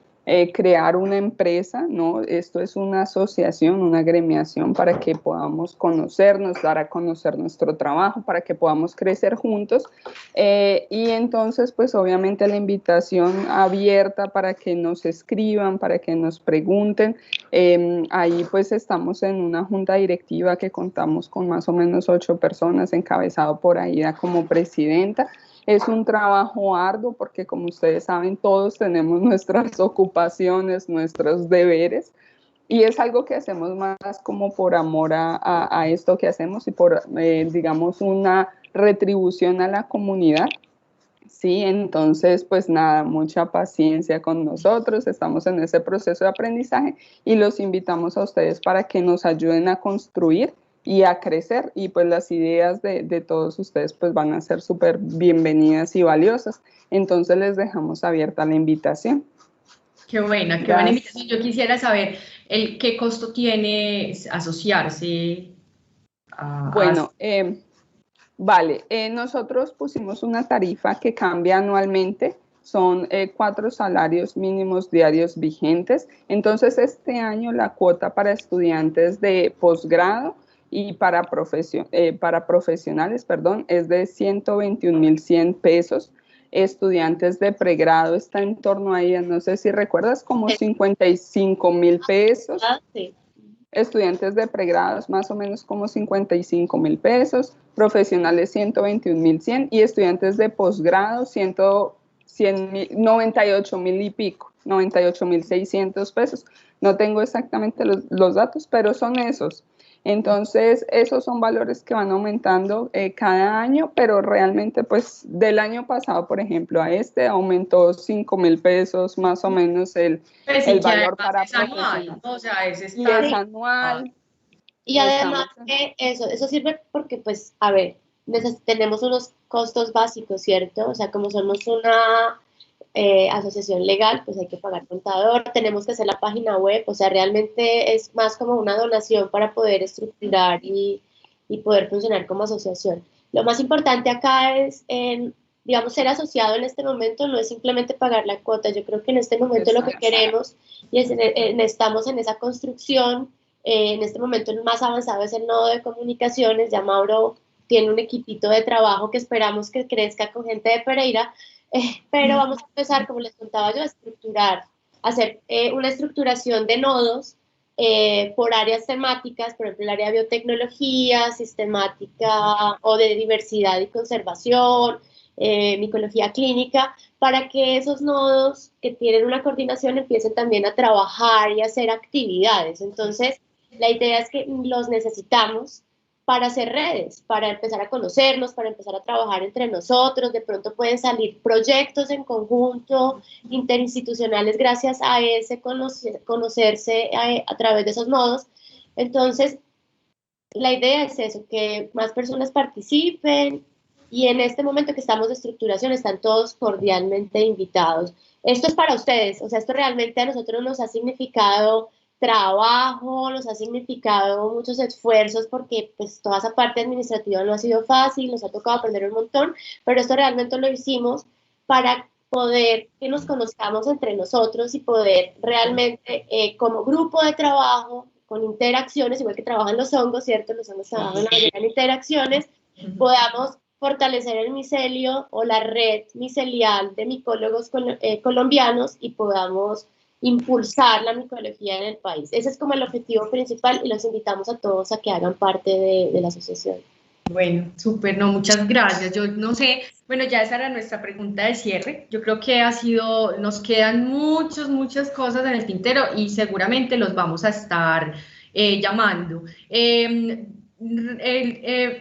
crear una empresa, ¿no? Esto es una asociación, una agremiación para que podamos conocernos, dar a conocer nuestro trabajo, para que podamos crecer juntos. Y entonces, pues obviamente la invitación abierta para que nos escriban, para que nos pregunten. Ahí pues estamos en una junta directiva que contamos con más o menos 8 personas, encabezado por Aida como presidenta. Es un trabajo arduo porque, como ustedes saben, todos tenemos nuestras ocupaciones, nuestros deberes, y es algo que hacemos más como por amor a esto que hacemos y por, digamos, una retribución a la comunidad. Sí, entonces, pues nada, mucha paciencia con nosotros, estamos en ese proceso de aprendizaje y los invitamos a ustedes para que nos ayuden a construir y a crecer, y pues las ideas de todos ustedes pues van a ser súper bienvenidas y valiosas. Entonces les dejamos abierta la invitación. Qué buena invitación. Yo quisiera saber qué costo tiene asociarse a... Bueno, vale, nosotros pusimos una tarifa que cambia anualmente, son 4 salarios mínimos diarios vigentes. Entonces este año la cuota para estudiantes de posgrado y para profesionales, perdón, es de 121.100 pesos. Estudiantes de pregrado está en torno a ella, no sé si recuerdas, como 55.000 pesos. Sí. Estudiantes de pregrados más o menos como 55.000 pesos, profesionales 121.100 y estudiantes de posgrado 98.000 y pico, 98.600 pesos. No tengo exactamente los datos, pero son esos. Entonces, esos son valores que van aumentando cada año, pero realmente, pues, del año pasado, por ejemplo, a este aumentó 5.000 pesos más o menos el valor para es anual, o sea, es anual. Y además eso sirve porque, pues, a ver, tenemos unos costos básicos, ¿cierto? O sea, como somos una asociación legal, pues hay que pagar contador, tenemos que hacer la página web, o sea, realmente es más como una donación para poder estructurar y poder funcionar como asociación. Lo más importante acá es, digamos, ser asociado en este momento no es simplemente pagar la cuota, yo creo que en este momento lo que queremos y estamos en esa construcción, en este momento el más avanzado es el nodo de comunicaciones, ya Mauro tiene un equipito de trabajo que esperamos que crezca con gente de Pereira, pero vamos a empezar, como les contaba yo, a estructurar, hacer una estructuración de nodos por áreas temáticas, por ejemplo, el área de biotecnología, sistemática o de diversidad y conservación, micología clínica, para que esos nodos que tienen una coordinación empiecen también a trabajar y a hacer actividades. Entonces, la idea es que los necesitamos para hacer redes, para empezar a conocernos, para empezar a trabajar entre nosotros. De pronto pueden salir proyectos en conjunto, interinstitucionales, gracias a ese conocerse a través de esos nodos. Entonces, la idea es eso, que más personas participen, y en este momento que estamos de estructuración están todos cordialmente invitados. Esto es para ustedes, o sea, esto realmente a nosotros nos ha significado trabajo, nos ha significado muchos esfuerzos, porque pues toda esa parte administrativa no ha sido fácil, nos ha tocado aprender un montón, pero esto realmente lo hicimos para poder que nos conozcamos entre nosotros y poder realmente como grupo de trabajo, con interacciones, igual que trabajan los hongos, ¿cierto? Los hongos trabajan en interacciones, podamos fortalecer el micelio o la red micelial de micólogos colombianos y podamos impulsar la micología en el país. Ese es como el objetivo principal y los invitamos a todos a que hagan parte de la asociación. Bueno, súper, no, muchas gracias. Yo no sé, bueno, ya esa era nuestra pregunta de cierre. Yo creo que nos quedan muchas cosas en el tintero y seguramente los vamos a estar llamando.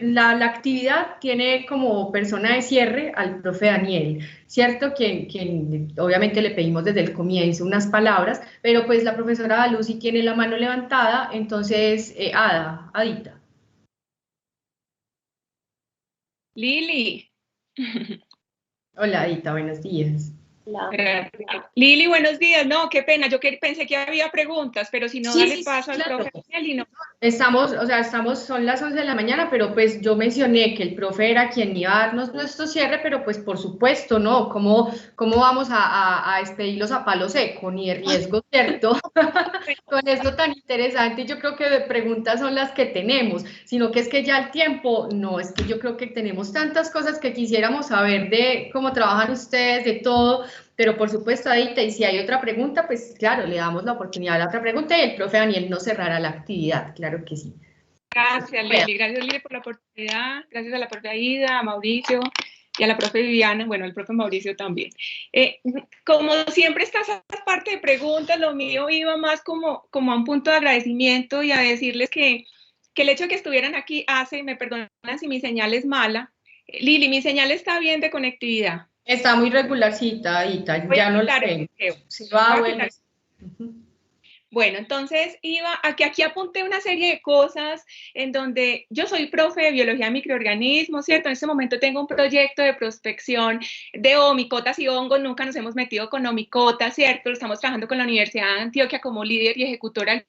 La actividad tiene como persona de cierre al profe Daniel, ¿cierto? Quien obviamente le pedimos desde el comienzo unas palabras, pero pues la profesora Lucy tiene la mano levantada, entonces, Adita. Lili. Hola, Adita, buenos días. Hola. Lili, buenos días. No, qué pena, yo pensé que había preguntas, pero si no, dale paso al profe Daniel y no. Son las 11 de la mañana, pero pues yo mencioné que el profe era quien iba a darnos nuestro cierre, pero pues por supuesto, ¿no? ¿Cómo vamos a despedirlos a palo seco, ni de riesgo, ¿cierto? Con esto tan interesante, yo creo que de preguntas son las que tenemos, sino que es que ya el tiempo, no, es que yo creo que tenemos tantas cosas que quisiéramos saber de cómo trabajan ustedes, de todo, pero por supuesto, Adita, y si hay otra pregunta, pues claro, le damos la oportunidad a la otra pregunta y el profe Daniel nos cerrará la actividad, claro que sí. Gracias, Lili, por la oportunidad, gracias a la profe Aida, a Mauricio y a la profe Viviana, bueno, al profe Mauricio también. Como siempre está esa parte de preguntas, lo mío iba más como a un punto de agradecimiento y a decirles que el hecho de que estuvieran aquí me perdonan si mi señal es mala. Lili, mi señal está bien de conectividad. Está muy regularcita, Adita, ya no la tengo. Sí, va, bueno. Bueno, entonces aquí apunté una serie de cosas en donde yo soy profe de biología de microorganismos, ¿cierto? En este momento tengo un proyecto de prospección de omicotas y hongos, nunca nos hemos metido con omicotas, ¿cierto? Estamos trabajando con la Universidad de Antioquia como líder y ejecutora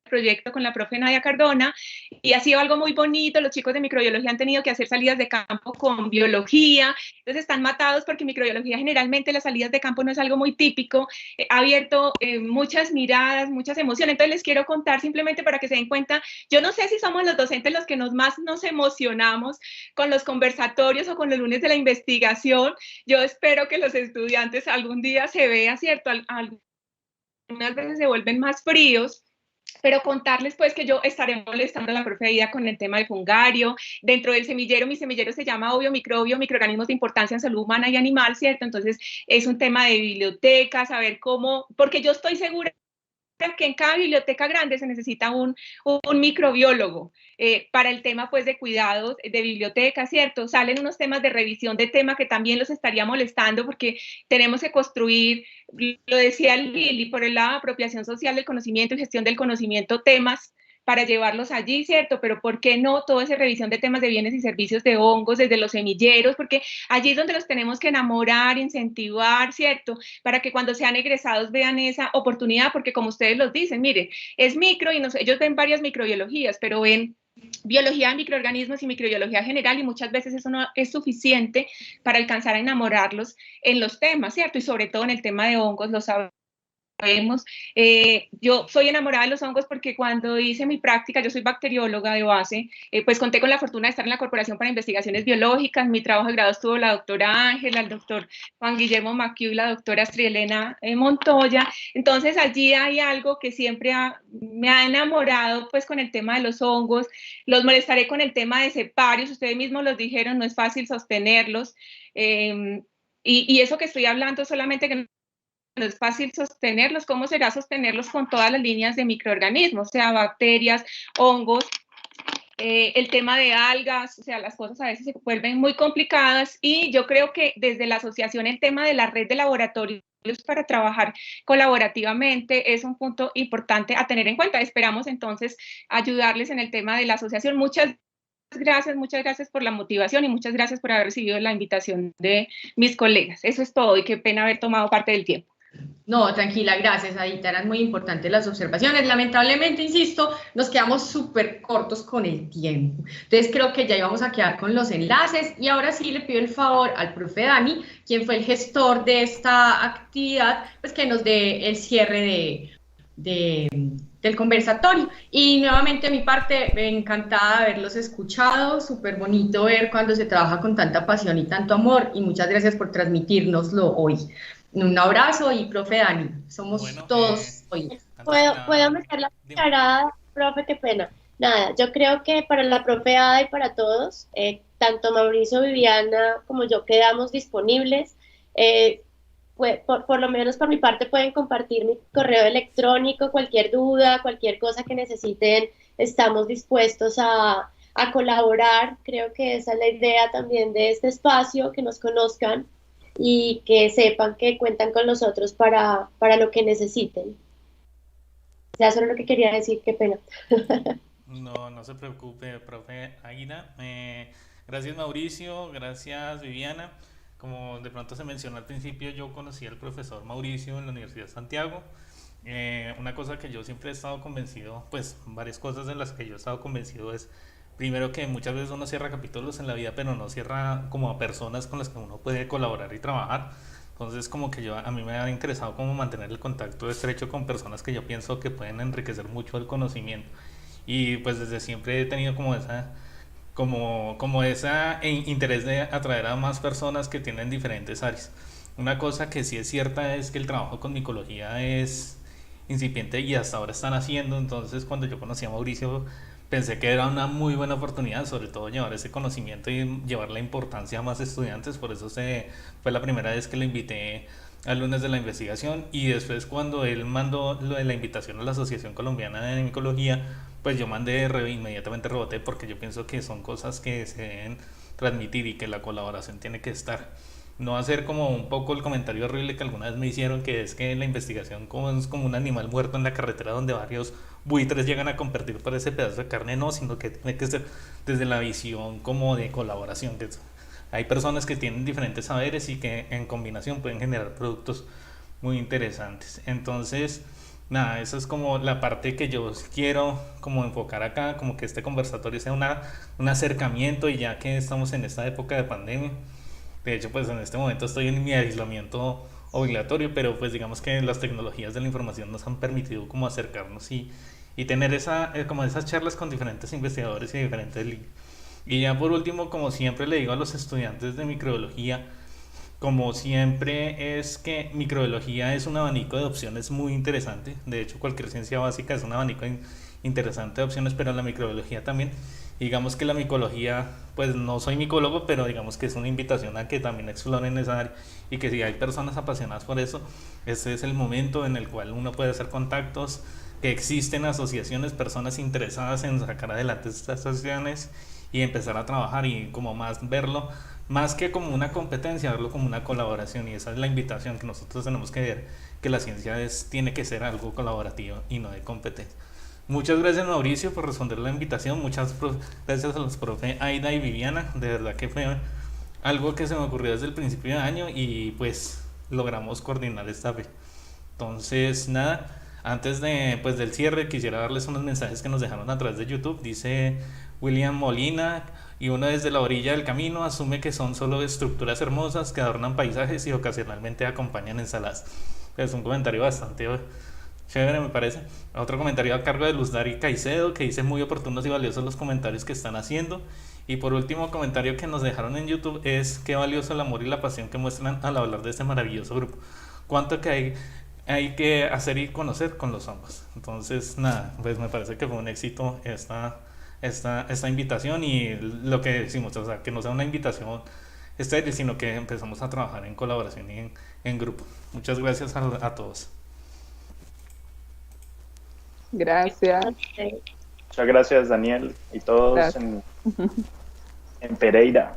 proyecto con la profe Nadia Cardona, y ha sido algo muy bonito. Los chicos de microbiología han tenido que hacer salidas de campo con biología, entonces están matados porque microbiología generalmente las salidas de campo no es algo muy típico, ha abierto muchas miradas, muchas emociones. Entonces les quiero contar simplemente para que se den cuenta, yo no sé si somos los docentes los que más nos emocionamos con los conversatorios o con los lunes de la investigación. Yo espero que los estudiantes algún día se vean, ¿cierto? Algunas veces se vuelven más fríos, pero contarles pues que yo estaré molestando a la profe Aida con el tema del fungario. Dentro del semillero, mi semillero se llama obvio microbio, microorganismos de importancia en salud humana y animal, ¿cierto? Entonces es un tema de biblioteca, saber cómo, porque yo estoy segura que en cada biblioteca grande se necesita un microbiólogo para el tema pues de cuidados de biblioteca, ¿cierto? Salen unos temas de revisión de tema que también los estaría molestando porque tenemos que construir, lo decía Lili, por el lado de apropiación social del conocimiento y gestión del conocimiento, temas para llevarlos allí, ¿cierto? Pero ¿por qué no toda esa revisión de temas de bienes y servicios de hongos desde los semilleros? Porque allí es donde los tenemos que enamorar, incentivar, ¿cierto? Para que cuando sean egresados vean esa oportunidad, porque como ustedes los dicen, mire, es micro y ellos ven varias microbiologías, pero ven biología de microorganismos y microbiología general, y muchas veces eso no es suficiente para alcanzar a enamorarlos en los temas, ¿cierto? Y sobre todo en el tema de hongos, lo sabemos. Yo soy enamorada de los hongos porque cuando hice mi práctica, yo soy bacterióloga de base, pues conté con la fortuna de estar en la Corporación para Investigaciones Biológicas. Mi trabajo de grado estuvo la doctora Ángela, el doctor Juan Guillermo Maquiu y la doctora Astrielena Montoya. Entonces allí hay algo que siempre me ha enamorado pues con el tema de los hongos. Los molestaré con el tema de ceparios, ustedes mismos los dijeron, no es fácil sostenerlos, y eso que estoy hablando solamente que no es fácil sostenerlos. ¿Cómo será sostenerlos con todas las líneas de microorganismos, o sea, bacterias, hongos? el tema de algas, o sea, las cosas a veces se vuelven muy complicadas y yo creo que desde la asociación el tema de la red de laboratorios para trabajar colaborativamente es un punto importante a tener en cuenta. Esperamos entonces ayudarles en el tema de la asociación. Muchas gracias por la motivación y muchas gracias por haber recibido la invitación de mis colegas. Eso es todo y qué pena haber tomado parte del tiempo. No, tranquila, gracias, Adita, eran muy importantes las observaciones. Lamentablemente, insisto, nos quedamos súper cortos con el tiempo. Entonces creo que ya íbamos a quedar con los enlaces y ahora sí le pido el favor al profe Dani, quien fue el gestor de esta actividad, pues que nos dé el cierre del conversatorio. Y nuevamente, a mi parte, encantada de haberlos escuchado, súper bonito ver cuando se trabaja con tanta pasión y tanto amor, y muchas gracias por transmitírnoslo hoy. Un abrazo y profe Dani, somos todos hoy. ¿Puedo meter la cucharada, profe? Qué pena. Nada, yo creo que para la profe Ada y para todos, tanto Mauricio, Viviana como yo quedamos disponibles. Por lo menos por mi parte pueden compartir mi correo electrónico, cualquier duda, cualquier cosa que necesiten, estamos dispuestos a colaborar. Creo que esa es la idea también de este espacio, que nos conozcan y que sepan que cuentan con nosotros para lo que necesiten. Ya solo lo que quería decir, qué pena. No se preocupe, profe Águila. Gracias, Mauricio, gracias, Viviana. Como de pronto se mencionó al principio, yo conocí al profesor Mauricio en la Universidad de Santiago. Una cosa que yo siempre he estado convencido, pues varias cosas de las que yo he estado convencido es, primero, que muchas veces uno cierra capítulos en la vida, pero no cierra como a personas con las que uno puede colaborar y trabajar. Entonces, como que a mí me ha interesado como mantener el contacto estrecho con personas que yo pienso que pueden enriquecer mucho el conocimiento. Y pues desde siempre he tenido como esa interés de atraer a más personas que tienen diferentes áreas. Una cosa que sí es cierta es que el trabajo con micología es incipiente y hasta ahora están haciendo. Entonces, cuando yo conocí a Mauricio, pensé que era una muy buena oportunidad, sobre todo llevar ese conocimiento y llevar la importancia a más estudiantes. Por eso fue la primera vez que lo invité al lunes de la investigación, y después cuando él mandó lo de la invitación a la Asociación Colombiana de Micología, pues yo inmediatamente reboté, porque yo pienso que son cosas que se deben transmitir y que la colaboración tiene que estar. No hacer como un poco el comentario horrible que alguna vez me hicieron, que es que la investigación es como un animal muerto en la carretera donde varios buitres llegan a competir por ese pedazo de carne. No, sino que tiene que ser desde la visión como de colaboración, que hay personas que tienen diferentes saberes y que en combinación pueden generar productos muy interesantes. Entonces, nada, eso es como la parte que yo quiero como enfocar acá, como que este conversatorio sea un acercamiento, y ya que estamos en esta época de pandemia. De hecho, pues en este momento estoy en mi aislamiento obligatorio, pero pues digamos que las tecnologías de la información nos han permitido como acercarnos y tener como esas charlas con diferentes investigadores y diferentes líneas. Y ya por último, como siempre le digo a los estudiantes de microbiología, como siempre, es que microbiología es un abanico de opciones muy interesante. De hecho, cualquier ciencia básica es un abanico interesante de opciones, pero la microbiología también. Digamos que la micología, pues no soy micólogo, pero digamos que es una invitación a que también exploren esa área, y que si hay personas apasionadas por eso, ese es el momento en el cual uno puede hacer contactos, que existen asociaciones, personas interesadas en sacar adelante estas asociaciones y empezar a trabajar, y como más verlo, más que como una competencia, verlo como una colaboración. Y esa es la invitación que nosotros tenemos que ver, que la ciencia tiene que ser algo colaborativo y no de competencia. Muchas gracias, Mauricio, por responder la invitación. Muchas gracias a los profe Aida y Viviana. De verdad que fue algo que se me ocurrió desde el principio de año, y pues logramos coordinar esta vez. Entonces, nada, antes del cierre, quisiera darles unos mensajes que nos dejaron a través de YouTube. Dice William Molina: y uno desde la orilla del camino asume que son solo estructuras hermosas que adornan paisajes y ocasionalmente acompañan ensaladas. Es un comentario bastante chévere, me parece. Otro comentario a cargo de Luz Dari Caicedo, que dice: muy oportunos y valiosos los comentarios que están haciendo. Y por último, comentario que nos dejaron en YouTube es: qué valioso el amor y la pasión que muestran al hablar de este maravilloso grupo. Cuánto que hay que hacer y conocer con los hongos. Entonces, nada, pues me parece que fue un éxito esta invitación, y lo que decimos, o sea, que no sea una invitación estéril, sino que empezamos a trabajar en colaboración y en grupo. Muchas gracias a todos. Gracias. Muchas gracias, Daniel, y todos en Pereira.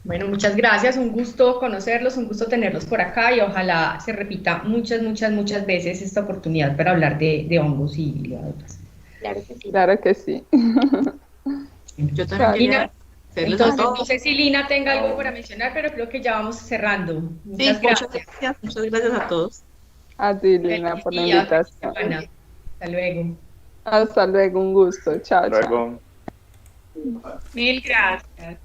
Bueno, muchas gracias, un gusto conocerlos, un gusto tenerlos por acá y ojalá se repita muchas veces esta oportunidad para hablar de hongos y levaduras. Claro que sí. Claro que sí. Yo también quería hacerles a Entonces, todos. no sé si Lina tenga algo para mencionar, pero creo que ya vamos cerrando. Muchas gracias. Muchas gracias a todos. A ti, Lina, por la Feliz día, invitación. feliz semana. Hasta luego. Hasta luego, un gusto. Chao, Luego. chao. Mil gracias.